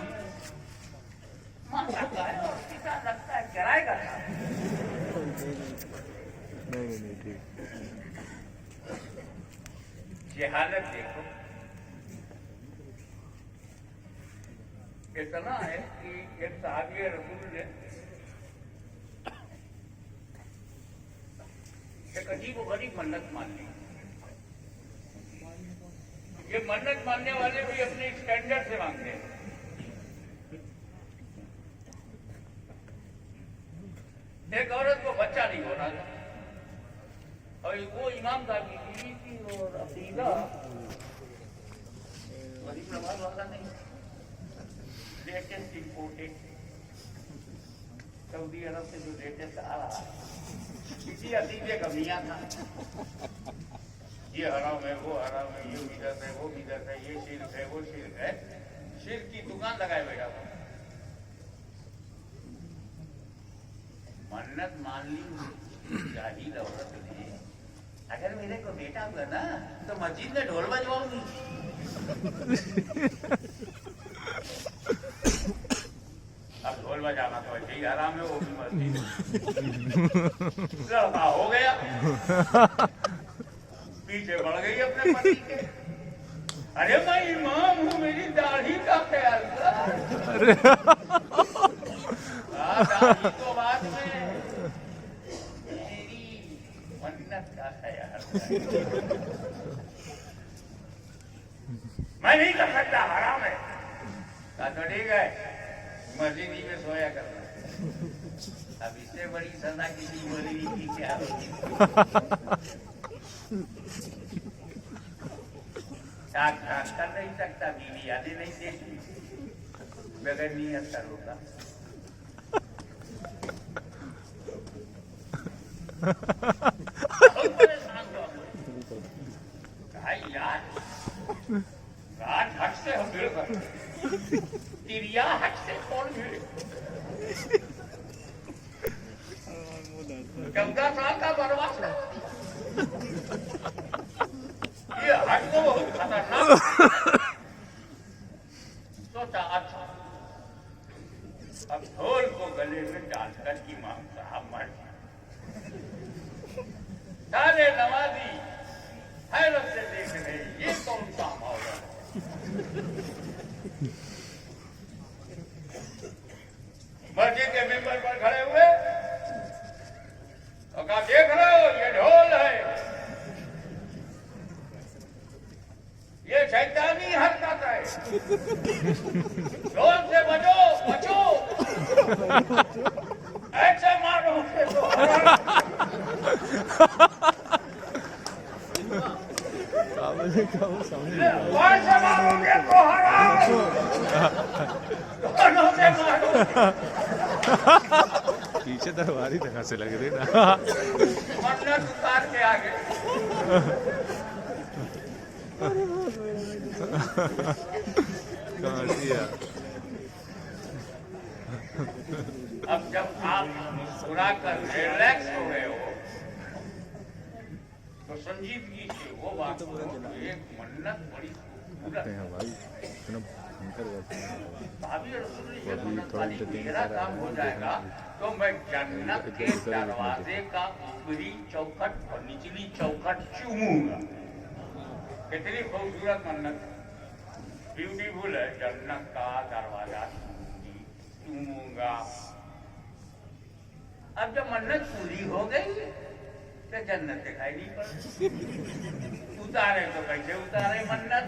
माता का है और पिता लगता है कराएगा। नहीं ठीक। जहालत देखो, इतना है कि एक साहबी रसूल ने एक अजीब व गरीब मन्नत मान ली। ये मन्नत मानने वाले भी अपने स्टैंडर्ड से मांगते हैं। एक औरत को बच्चा नहीं हो रहा था, और वो इमाम साहब की बीवी थी, और अकीदा गरीब नवाज वाला नहीं, लेटेस्ट इंपोर्टेड सऊदी अरब से जो लेटेस्ट आ रहा है, किसी अतीजे का मियाँ था। ये हराम है, वो हराम है, ये बिदअत है, वो बिदअत है, ये शिर्क है, वो शिर्क है। शिर्क की दुकान लगाए बैठा था। मन्नत मान ली जाहिल औरत ने, अगर मेरे को बेटा हुआ ना तो मस्जिद में ढोल बजवाऊंगी। अब ढोल बजाना तो ऐसे ही आराम है, वो भी मस्जिद। लड़का हो गया, पीछे बढ़ गई अपने पति के। अरे मैं इमाम हूँ, मेरी दाढ़ी का ख्याल कर। दाढ़ी तो बाद में, मेरी मन्नत का ख्याल कर। मैं नहीं कर सकता, हराम है। कहा तो ठीक है, मस्जिद ही में सोया करना। अब इससे बड़ी सजा किसी मौलवी की क्या होगी? कर नहीं सकता, बीवी आने नहीं देती, बगैर नियत का रोका। बहुत परेशान हुआ भाई यार, रात हट से हम भीड़ कर, तिरिया हट से कौन भीड़? 14 साल का वनवास है। ये हट तो बहुत खतरनाक। सोचा अच्छा, अब ढोल को गले में डालकर इमाम साहब मर गए। सारे नवाजी हैरत से देख रहे, ये कौन सा मौला है? मस्जिद के मेंबर पर खड़े हुए और कहा, देख रहे हो ये ढोल है, ये शैतानी हरकत है, ढोल से बचो बचो, ऐसे मारो के तो कौन से मारोगे तो हराम, दोनों से मारो। पीछे दरबारी तरह से लग रही ना। मन्नत उतार के आगे। अब जब आप मुस्कुरा कर रिलैक्स हो गए हो तो संजीदगी से वो बात करो, एक मन्नत बड़ी खूबसूरत है। भाभी रसूल ने ये मन्नत वाली मेरा काम हो जाएगा तो मैं जन्नत के दरवाजे का ऊपरी चौखट और निचली चौखट चूमूंगा। कितनी खूबसूरत मन्नत, ब्यूटीफुल है। जन्नत का दरवाजा चूमूंगा। अब जब मन्नत पूरी हो गई तो जन्नत दिखाई नहीं पड़ी। उतारे तो कैसे उतारे मन्नत,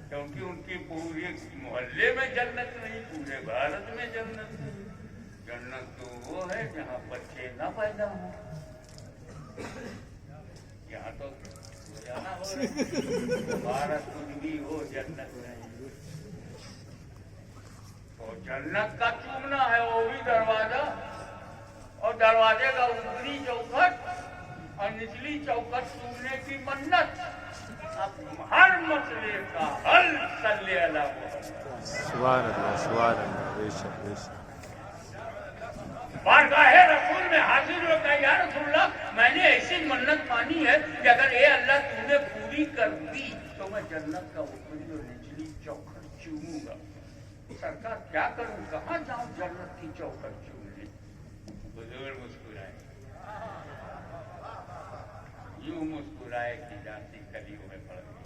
क्योंकि उनकी पूरे मोहल्ले में जन्नत नहीं, पूरे भारत में जन्नत। जन्नत तो वो है जहाँ बच्चे न पैदा हो। यहाँ तो जाना हो भारत कुछ भी हो, जन्नत नहीं। तो जन्नत का चूमना है वो भी दरवाजा, और दरवाजे का ऊपरी चौखट और निचली चौखट चूमने की मन्नत। अब हर मसले का हल सल्ले अला मुहम्मद। सुभान अल्लाह, सुभान अल्लाह, बेशक बेशक। बारगाहे रसूल में हाजिर होता है, या रसूलल्लाह मैंने ऐसी मन्नत मानी है कि अगर ये अल्लाह तूने पूरी कर दी तो मैं जन्नत का ऊपरी और निचली चौखट चूमूंगा। सरकार क्या करूं, कहाँ जाऊं जन्नत की चौखट चूमने? बुजुर्ग मुस्कुराए, यूं मुस्कुराए कि जाती कलियों में पड़ गई।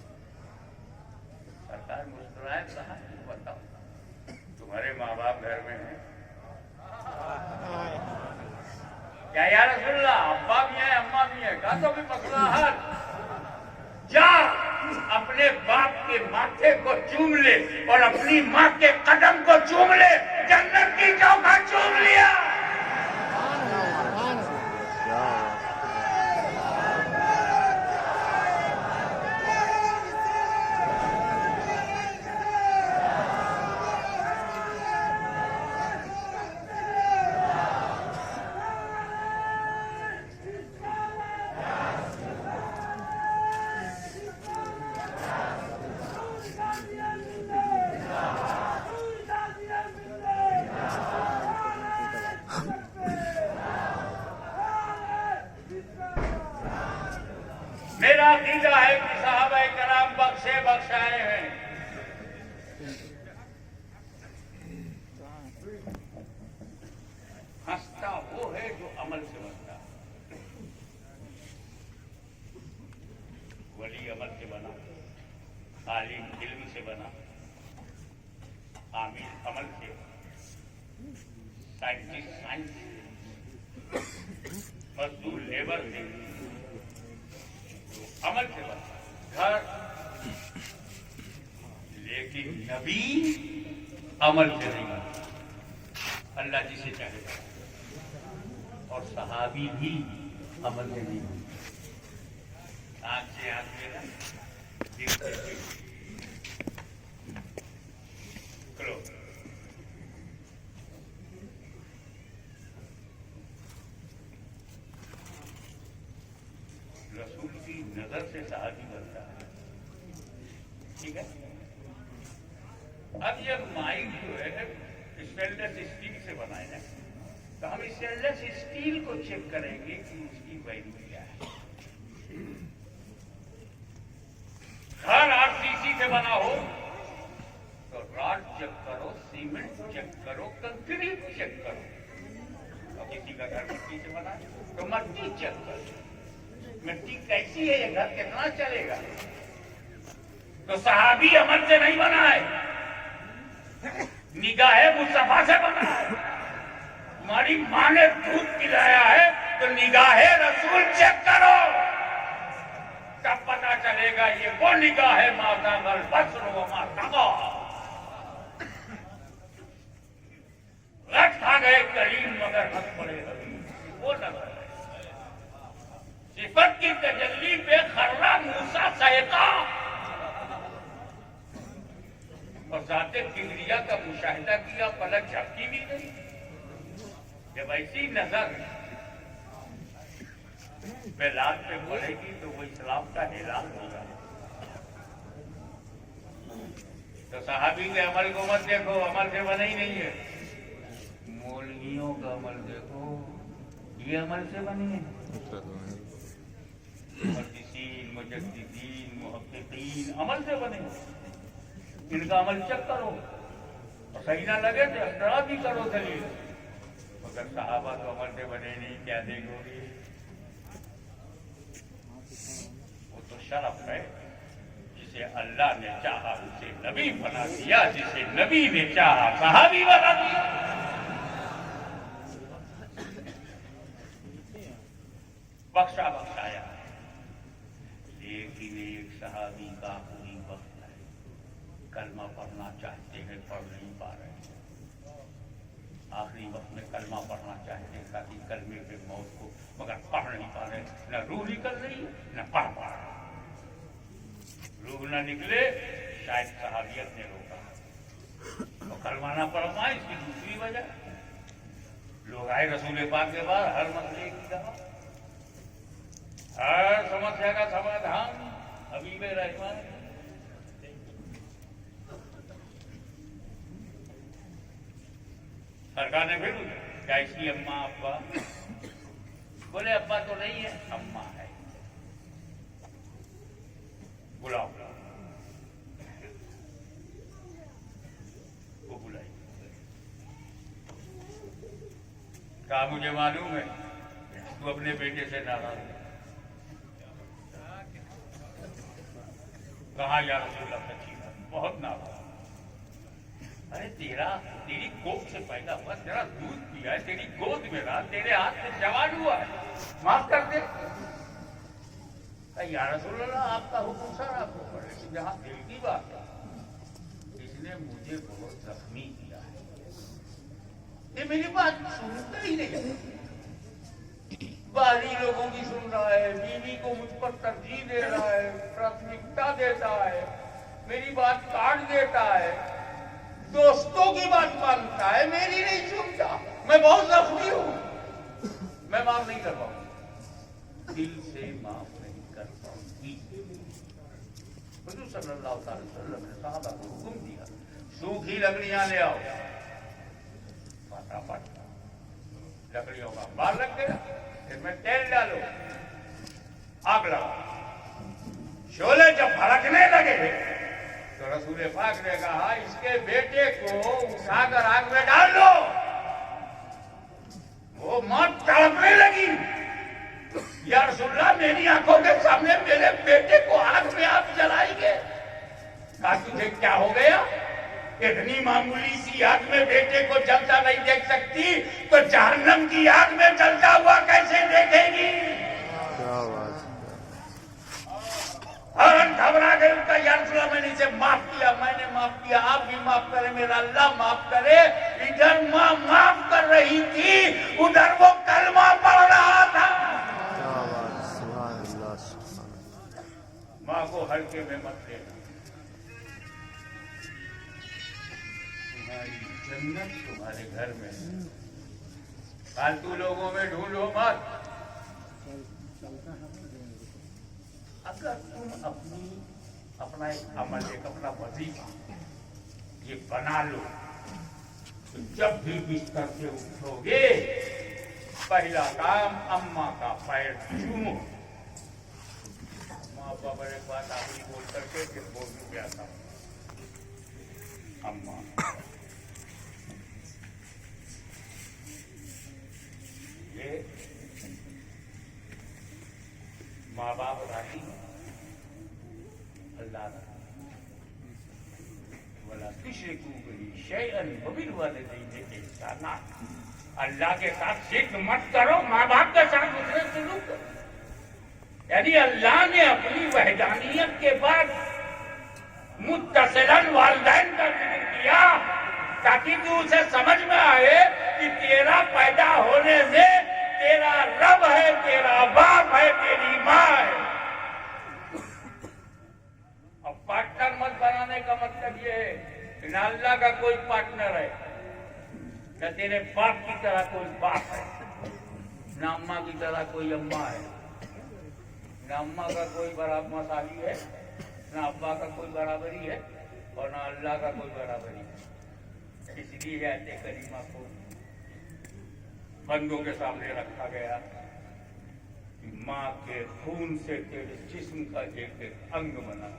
सरकार मुस्कुराए, कहा बताओ, तुम्हारे माँ बाप घर में हैं क्या? या रसूलल्लाह अब्बा भी है अम्मा भी है। कहा तो भी मसला हल, जा अपने बाप के माथे को चूम ले और अपनी माँ के कदम को चूम ले, जन्नत की चौखट चूम लिया। मेरा अकीदा है कि साहबा कराम बख्शे बख्शाए हैं। हंसता वो है जो अमल से बनता है। वली अमल से बना, आलिम इल्म से बना, आमिर अमल से, साइंटिस्ट साइंस से, मजदूर लेबर से, अमल से बनता घर। लेकिन नबी अमल से नहीं बनता, अल्लाह जिसे चाहेगा। और सहाबी भी अमल से नहीं बनता। आंख से आंख मेरा करो। रसूल की नजर से सहाबी बनता है, ठीक है। अब ये माइक जो है स्टेनलेस स्टील से बना है, तो हम स्टेनलेस स्टील को चेक करेंगे कि उसकी वैल्यू क्या है। घर आरसीसी से बना हो तो रॉड चेक करो, सीमेंट चेक करो, कंक्रीट चेक करो। और किसी का घर मिट्टी से बना है तो मट्टी चेक करो, मिट्टी कैसी है, ये घर कितना चलेगा। तो सहाबी अमल से नहीं बना है, निगाहे मुस्तफा से बना है। तुम्हारी माँ ने दूध पिलाया है तो निगाहे रसूल चेक करो, तब पता चलेगा ये वो निगाह है माता गल बसर व माता रट खा गए करीम मगर हक पड़े हबीब, वो नजर है। सिफत की तजल्ली पे खर्रा मूसा सहका और जाते किबरिया का मुशाहिदा किया, पलक झपकी भी नहीं। जब ऐसी नजर बेलाल पे पड़ेगी तो वो इस्लाम का हिलाल होगा। तो सहाबी के अमल को मत देखो, अमल से बना ही नहीं है। मौलवियों का अमल देखो, ये अमल से बने हैं। मुहद्दिसीन, मुजद्दिदीन, मुहक्किकीन अमल से बने हैं। इनका अमल चेक करो और सही ना लगे तो इख्तरा भी करो दलील। मगर सहाबा तो अमल से बने नहीं, क्या देखोगे? वो तो शरफ है, जिसे अल्लाह ने चाहा उसे नबी बना दिया, जिसे नबी ने चाहा सहाबी बना दिया। बख्शा बख्शाया, लेकिन एक सहाबी का पूरी वक्त है, कलमा पढ़ना चाहते हैं, पढ़ नहीं पा रहे हैं। आखिरी वक्त में कलमा पढ़ना चाहते हैं ताकि कलमे पे मौत को, मगर पढ़ नहीं पा रहे। न रूह निकल रही है न पढ़ पा रहे। रूह न निकले, शायद सहाबियत ने रोका। तो कलमा ना पढ़ पाए, इसकी दूसरी वजह, लोग आए रसूल पाक के बाद हर मसले की दवा, हर समस्या का समाधान हबीब रहमान। सरकार ने फिर क्या इसकी अम्मा अब्बा? बोले अब्बा तो नहीं है, अम्मा है, बुलाओ। वो बुलाई, कहा मुझे मालूम है तू अपने बेटे से नाराज है। कहा या रसूलल्लाह, सच्ची बात, बहुत नाराज। अरे तेरी कोख से पैदा हुआ, तेरा दूध पिया है, तेरी गोद में रहा, तेरे हाथ से जवान हुआ है, माफ कर दे। या रसूलल्लाह आपका हुक्म सर आपको पड़े, जहां दिल की बात है, इसने मुझे बहुत जख्मी किया है। ये मेरी बात सुनता ही नहीं, बाहरी लोगों की सुन रहा है, बीवी को मुझ पर तरजीह दे रहा है, प्राथमिकता देता है, मेरी बात काट देता है, दोस्तों की बात मानता है, मेरी नहीं सुनता। मैं बहुत जख्मी हूं, मैं माफ नहीं कर पाऊंगा, दिल से माफ नहीं कर पाऊंगी। हुजूर सल्लल्लाहु अलैहि वसल्लम ने सहाबा को हुक्म दिया, सूखी लकड़ियां ले आओ। फटाफट लकड़ियों का अंबार लग गया, इसमें तेल डालो, आग लगाओ। शोले जब भड़कने लगे तो रसूल पाक ने कहा, इसके बेटे को उठाकर आग में डाल दो। वो मौत तड़पने लगी, या रसूलल्लाह मेरी आंखों के सामने मेरे बेटे को आग में आप जलाएंगे? कहा तुझे क्या हो गया? इतनी मामूली सी आग में बेटे को जलता नहीं देख सकती तो जहन्नम की आग में जलता हुआ कैसे देखेगी? क्या बात। फौरन घबरा गए, उनका या रसूलल्लाह मैंने इसे माफ किया, मैंने माफ किया, आप भी माफ करें, मेरा अल्लाह माफ करे। इधर माँ माफ कर रही थी, उधर वो कलमा पढ़ रहा था। क्या बात, सुभान अल्लाह, सुभान अल्लाह। माँ को हल्के में मत लेना, तुम्हारी जन्नत तुम्हारे घर में है, फालतू लोगों में ढूंढो मत। अगर तुम अपना एक अमल, एक अपना वजीफा ये बना लो, तो जब भी बिस्तर से उठोगे पहला काम अम्मा का पैर चूमो। माँ बाप एक बात आखिरी बोल करके फिर बोल भी गया था, अम्मा ये माँ बाप राजी अल्लाह वाला तुश्रिकू बिही शैअन वबिलवालिदैनि इहसाना, अल्लाह के साथ शिर्क मत करो, माँ बाप के साथ दूसरे सलूक करो। यानी अल्लाह ने अपनी वहदानियत के बाद मुत्तसिलन वालिदैन का जिक्र किया ताकि तू उसे समझ में आए कि तेरा पैदा होने में तेरा रब है, तेरा बाप है, तेरी माँ है। अब पार्टनर मत बनाने का मतलब ये है कि तेरे बाप की तरह कोई बाप है, न अम्मा की तरह कोई अम्मा है, न अम्मा का कोई बराबर मसावी है, न अब्बा का कोई बराबरी है और न अल्लाह का कोई बराबरी है। इसलिए आयत करीमा को बंदों के सामने रखा गया कि माँ के खून से तेरे जिस्म का एक एक अंग बना,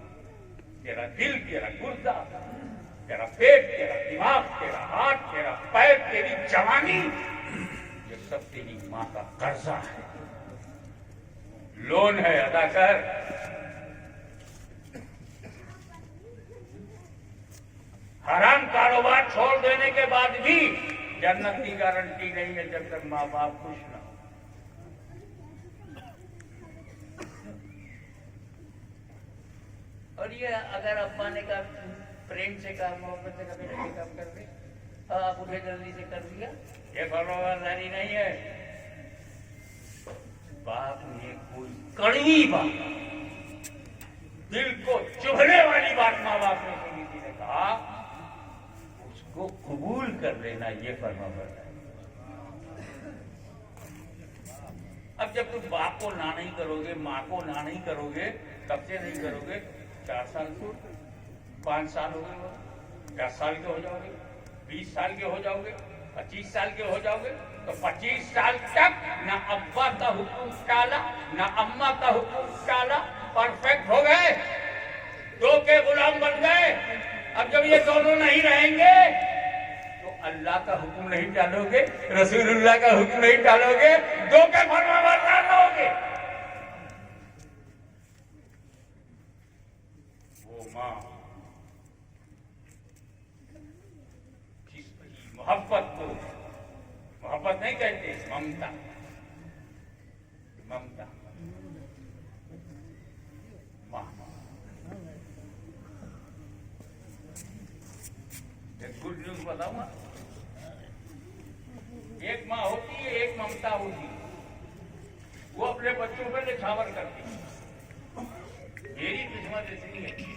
तेरा दिल, तेरा गुर्दा, तेरा पेट, तेरा दिमाग, तेरा हाथ, तेरा पैर, तेरी जवानी, ये सब तेरी माँ का कर्जा है, लोन है, अदा कर। हराम कारोबार छोड़ देने के बाद भी जन्नत की गारंटी नहीं है जब तक माँ बाप खुश ना हो। और ये अगर अब्बा ने कहा, प्रेम से कहा, मोहब्बत से कभी नहीं काम कर दे, आप उठे जल्दी से कर दिया, ये फरमाबरदारी नहीं है। बाप ने कोई कड़वी बात, दिल को चुभने वाली बात माँ बाप ने सुनी थी, ने कहा उसको कबूल कर लेना, ये फरमाबरदारी। अब जब तुम बाप को ना नहीं करोगे, माँ को ना नहीं करोगे, कब से नहीं करोगे? 4 साल से, 5 साल हो गए, 10 साल के हो जाओगे, 20 साल के हो जाओगे, 25 साल के हो जाओगे, तो 25 साल तक ना अब्बा का हुक्म टाला, ना अम्मा का हुक्म टाला, परफेक्ट हो गए, 2 के गुलाम बन गए। अब जब ये दोनों नहीं रहेंगे तो अल्लाह का हुक्म नहीं टालोगे, रसूलुल्लाह का हुक्म नहीं टालोगे, 2 के फरमाबरदार रहोगे। वो माँ जिस मोहब्बत को मोहब्बत नहीं कहते, ममता, ममता, माँ। एक गुड न्यूज बताऊंगा, एक माँ होती है, एक ममता होती है, वो अपने बच्चों पर निछावर करती है। मेरी किस्मत इसलिए है कि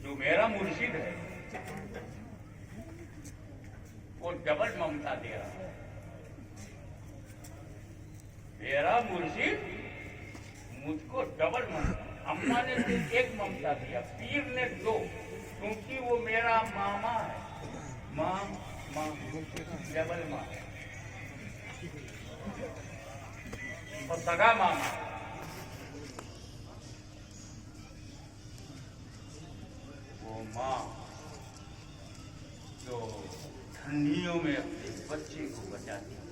जो मेरा मुर्शिद है वो डबल ममता दे रहा है। मेरा मुर्शिद मुझको डबल ममता, अम्मा ने सिर्फ एक ममता दिया, पीर ने 2, क्योंकि वो मेरा मामा है, माँ माँ डबल माँ और सगा मामा। वो माँ जो ठंडियों में अपने बच्चे को बचाती है,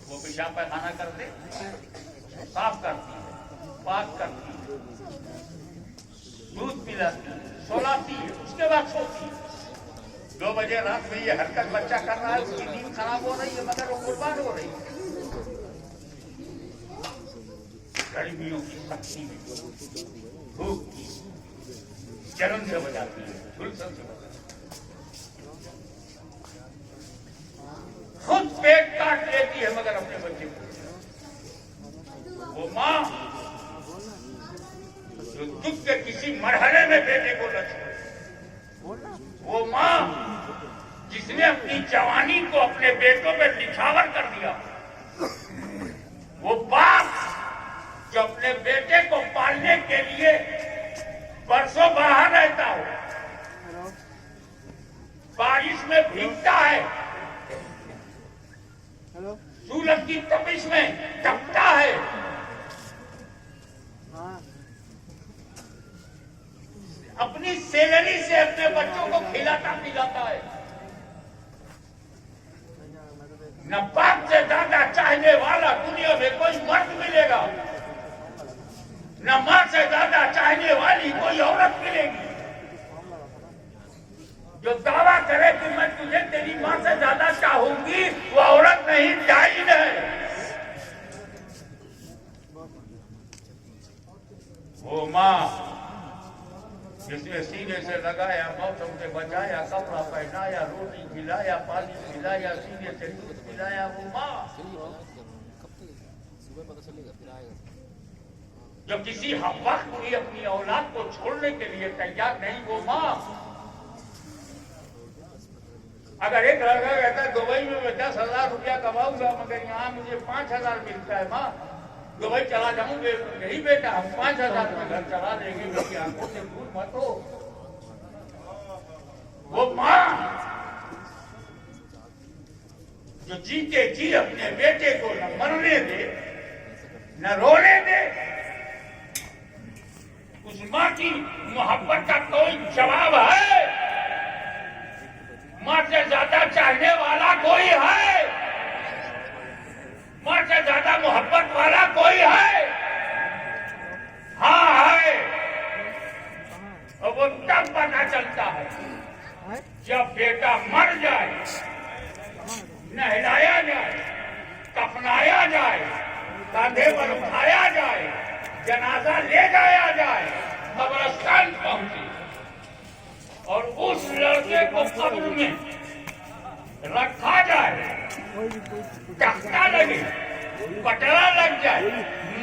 वो पेशाब पैखाना करते साफ करती है, पाक करती है, दूध पिलाती है, सोलाती है, उसके बाद सोती है। 2 बजे रात में ये हरकत बच्चा कर रहा है, उसकी नींद खराब हो रही है, मगर वो कुर्बान हो रही है। गर्मियों की शक्ति में धूप की जलन से बजाती है, झुलसन से बजाती है, खुद पेट काट लेती है मगर अपने बच्चे को। वो माँ जो दुख के किसी मरहले में बेटे को न छोड़े, वो माँ जिसने अपनी जवानी को अपने बेटों पे निछावर कर दिया, वो बाप जो अपने बेटे को पालने के लिए बरसों बाहर रहता हो, बारिश में भीगता है, सूरज की तपिश में तपता है, अपनी सैलरी से अपने बच्चों को खिलाता पिलाता है। न बाप से ज्यादा चाहने वाला दुनिया में कोई मर्द मिलेगा, न माँ से ज्यादा चाहने वाली कोई औरत मिलेगी। जो दावा करे कि मैं तुझे तेरी माँ से ज्यादा चाहूंगी, वो औरत नहीं, डाइन है। वो माँ जिसने सीने से लगाया, मौसम से बचाया, कपड़ा पहनाया, रोटी खिलाया, पानी पिलाया, सीने से दूध पिलाया, वो माँ जो किसी वक्त भी अपनी औलाद को छोड़ने के लिए तैयार नहीं, वो माँ अगर एक लड़का कहता है दुबई में मैं 10,000 रुपया कमाऊंगा मगर यहाँ मुझे 5,000 मिलता है, माँ दुबई चला जाऊं, नहीं बेटा हम 5,000 में घर चला देंगे, मेरी आंखों से दूर मत हो। वो माँ जो जीते जी अपने बेटे को न मरने दे न रोने दे, उस माँ की मोहब्बत का कोई जवाब है? माँ से ज्यादा चाहने वाला कोई है? माँ से ज्यादा मोहब्बत वाला कोई है? हाँ है। और वो तब पता चलता है जब बेटा मर जाए, नहलाया जाए, कफनाया जाए, कंधे पर उठाया जाए, जनाजा ले जाया जाए, कब्रिस्तान पहुंचे और उस लड़के को कब्र में रखा जाए, टकता लगे, पटरा लग जाए,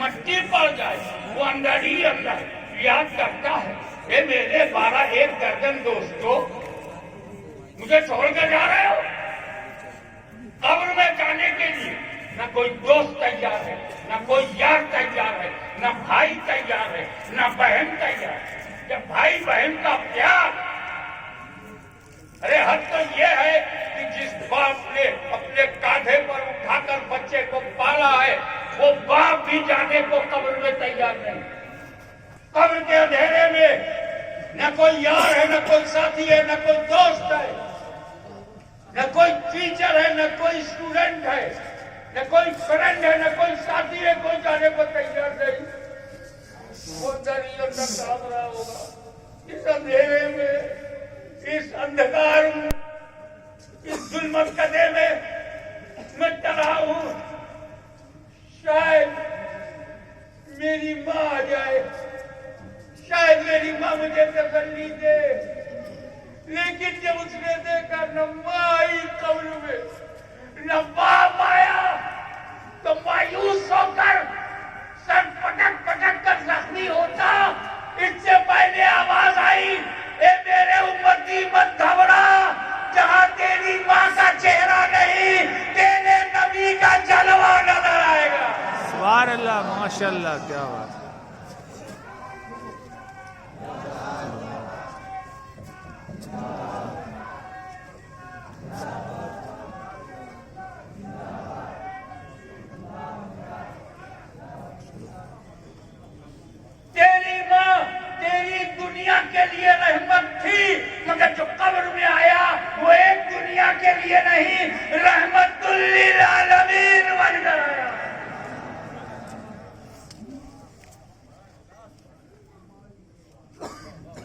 मट्टी पड़ जाए, वो अंदर ही अंदर याद करता है, ये मेरे 12-1 दर्जन दोस्तों मुझे छोड़कर जा रहे हो। कब्र में जाने के लिए न कोई दोस्त तैयार है, न कोई यार तैयार है, न भाई तैयार है, न बहन तैयार है। जब भाई बहन का प्यार, अरे हद तो ये है कि जिस बाप ने अपने कांधे पर उठाकर बच्चे को पाला है, वो बाप भी जाने को कब्र में तैयार नहीं। कब्र के अंधेरे में न कोई यार है, न कोई साथी है, न कोई दोस्त है, न कोई टीचर है, न कोई स्टूडेंट है, न कोई फ्रेंड है, न कोई साथी है, कोई जाने को तैयार नहीं। वो अंदर ही अंदर काम रहा होगा इस अंधेरे में, इस अंधकार में, इस जुल्मत कदे में मैं टला हूं। शायद मेरी माँ आ जाए, शायद मेरी माँ मुझे तसल्ली दे, लेकिन जब उसने देखा न माँ आई कब्र में, न बाप आया, तो मायूस होकर सर पटक पटक कर जख्मी होता। इससे पहले आवाज आई, ए मेरे उम्मती मत घबरा, जहाँ तेरी माँ का चेहरा नहीं, तेरे नबी का जलवा नजर आएगा। सुभान अल्लाह, माशाअल्लाह, क्या बात। तेरी माँ तेरी दुनिया के लिए रहमत थी, मगर जो कब्र में आया वो एक दुनिया के लिए नहीं, रहमतुल लिल आलमीन बनकर आया।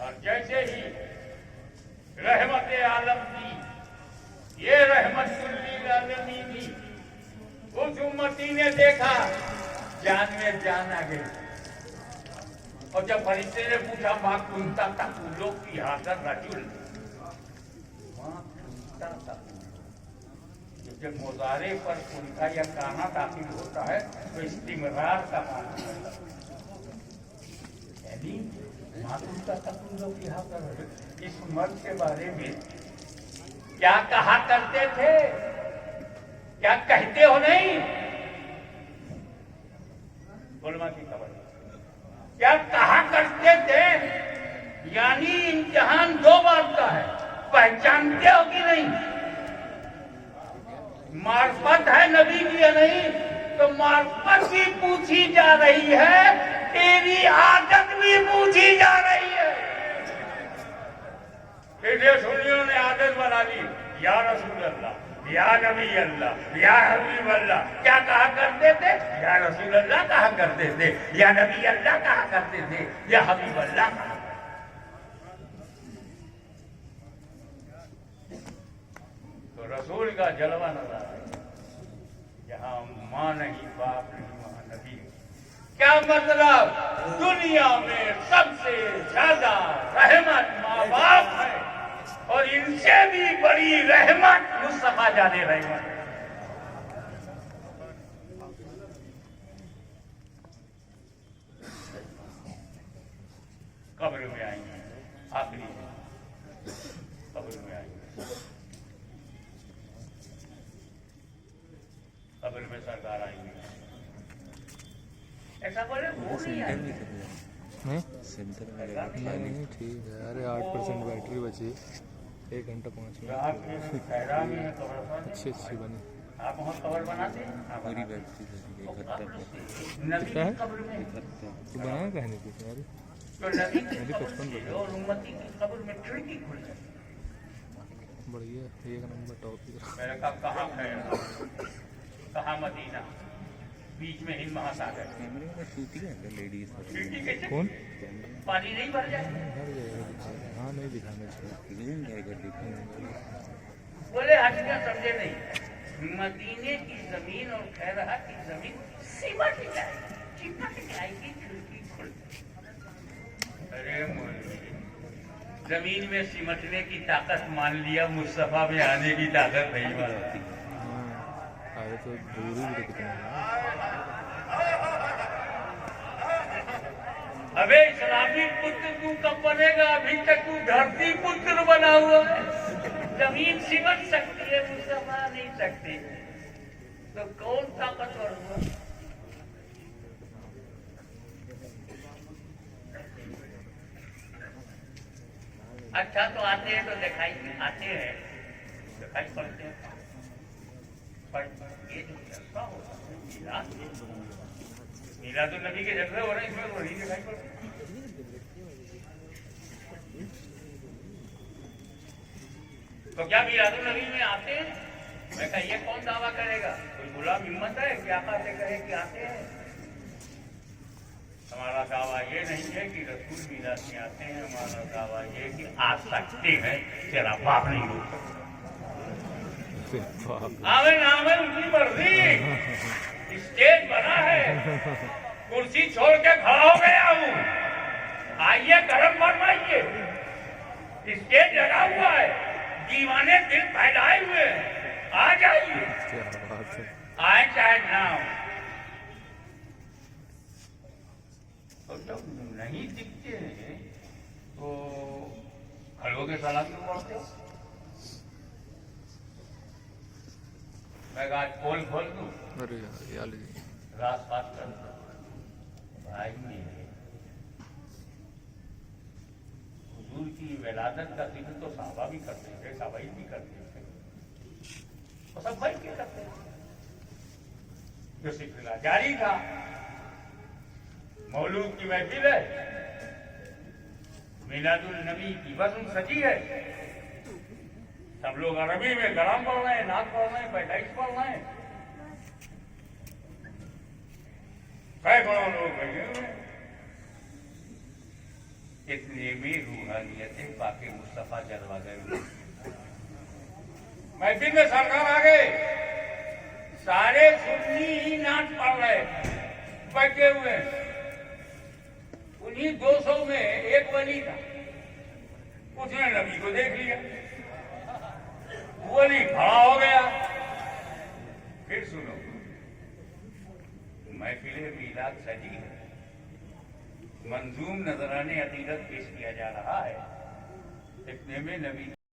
और जैसे ही रहमत आलम थी, ये रहमतुल लिल आलमीन थी, उस उम्मती ने देखा जान में जान आ गई। और जब फरिश्ते ने पूछा माँ कुंता तकुलो की हाजर रजुल, माँ कुंता तकुलो, जब मुजारे पर कुंता या काना दाखिल होता है तो इस्तिमरार का माना है, यानी माँ कुंता तकुलो की हाजर रजुल। इस मर्द के बारे में क्या कहा करते थे, क्या कहते हो? नहीं, उलमा की खबर क्या कहा करते थे? यानी इम्तिहान 2 बात का है, पहचानते हो कि नहीं? मार्फत है नबी की या नहीं? तो मार्फत भी पूछी जा रही है, तेरी आदत भी पूछी जा रही है। फिर सुनियों ने आदत बना ली, या रसूल अल्लाह, या नबी अल्लाह, या हबीब अल्लाह। क्या कहा करते थे? या रसूल अल्लाह कहा करते थे, या नबी अल्लाह कहा करते थे, या हबीब अल्लाह कहा। तो रसूल का जलवा नजर आया, जहाँ माँ नहीं, बाप नहीं, वहाँ नबी। क्या मतलब? दुनिया में सबसे ज्यादा रहमत माँ बाप है, और इनसे भी बड़ी रहमत मुस्तफा जाने रहमत है। कब्र में आएंगे, आखिरी कब्र में आएंगे। ऐसा बोले वो नहीं सेंटर आए। में चले जाओ हैं? सेंटर में लगा नहीं ठीक है। अरे 8% बैटरी बची, 1 घंटा 5 आप मिनट। खैरा में है कब्रिस्तान, अच्छी बनी। आप वहाँ कब्र बनाते हैं? हाँ, पूरी बनाते बैटरी लगी हैं। 71 नबी क्या है? की कब्र में, 71 तू बनाया कहने की यार। तो नबी की मेरी कब्र 55 में और उम्मती की कब्र में खिड़की खुल जाती। बढ़िया, 1 नंबर टॉप। मैंने कहा कहाँ खैरा, कहाँ मदीना, बीच में हिंद महासागर, कैमरे में शूट ही है लेडीज खिड़की कैसे कौन? पानी नहीं भर जाए? हर जगह दिखा। हाँ नहीं दिखाना चाहिए। बोले हकीकत समझे नहीं, मदीने की जमीन और खैरा की जमीन सिमट जाएगी, चिपट जाएगी, खिड़की खुल जाएगी। अरे मौलवी, जमीन में सिमटने की ताकत मान लिया, मुस्तफा में आने की ताकत नहीं मानती। अरे तो दूरी भी तो कितना है। अबे इस्लामी पुत्र तू कब बनेगा? अभी तक तू धरती पुत्र बना हुआ है। जमीन सिमट सकती है, मुस्तफा नहीं सकती, तो कौन ताकतवर हुआ? अच्छा तो आते हैं तो दिखाई आते हैं, दिखाई पड़ते हैं, पर ये जो जलसा होता है मीलाद तो नबी के जलसे हो रहे हैं, इसमें तो नहीं दिखाई पड़ते। तो क्या मीलाद नबी में आते हैं? मैं कहा ये कौन दावा करेगा? कोई गुलाम हिम्मत है कि आका से कहे कि आते हैं? हमारा दावा ये नहीं है कि रसूल मीलाद में आते हैं, हमारा दावा ये कि आ सकते हैं, तेरा बाप नहीं रोक सकता। आवे ना आवे उनकी मर्जी, स्टेज बना है, कुर्सी छोड़ के खड़ा हो गया हूँ, आइए गरम फरमाइए, स्टेज लगा हुआ है, दीवाने दिल फैलाए हुए हैं, आ जाइए, क्या बात है। आए चाहे ना हो। तो जब नहीं दिखते हैं तो खड़ों के सलाम क्यों पढ़ते हो? मैं आज पोल खोल दूं, अरे यार ये लीजिए। रात बात कर दो। भाई मेरे, हुजूर की विलादत का जिक्र तो साहबा भी करते थे, साहबाई भी करते थे, और सब भाई क्या करते थे? जो सिलसिला जारी था, मौलूद की महफिल है, मिलादुल नबी की वज़न सजी है, सब लोग अरबी में कलाम पढ़ रहे हैं, नात पढ़ रहे हैं, पैदाइश पढ़ रहे हैं, सैकड़ों लोग बैठे हुए हैं। इतने में रूहानियत बाकी मुस्तफा जलवा गए। महफिल में सरकार आ गए, सारे सुन्नी ही नाच पढ़ रहे बैठे हुए हैं। उन्हीं 200 में एक वली था, उसने नबी को देख लिया, वली खड़ा हो गया। फिर सुनो, महफिल मीलाद सजी है, मंजूम नजराने अकीदत पेश किया जा रहा है, इतने में नबी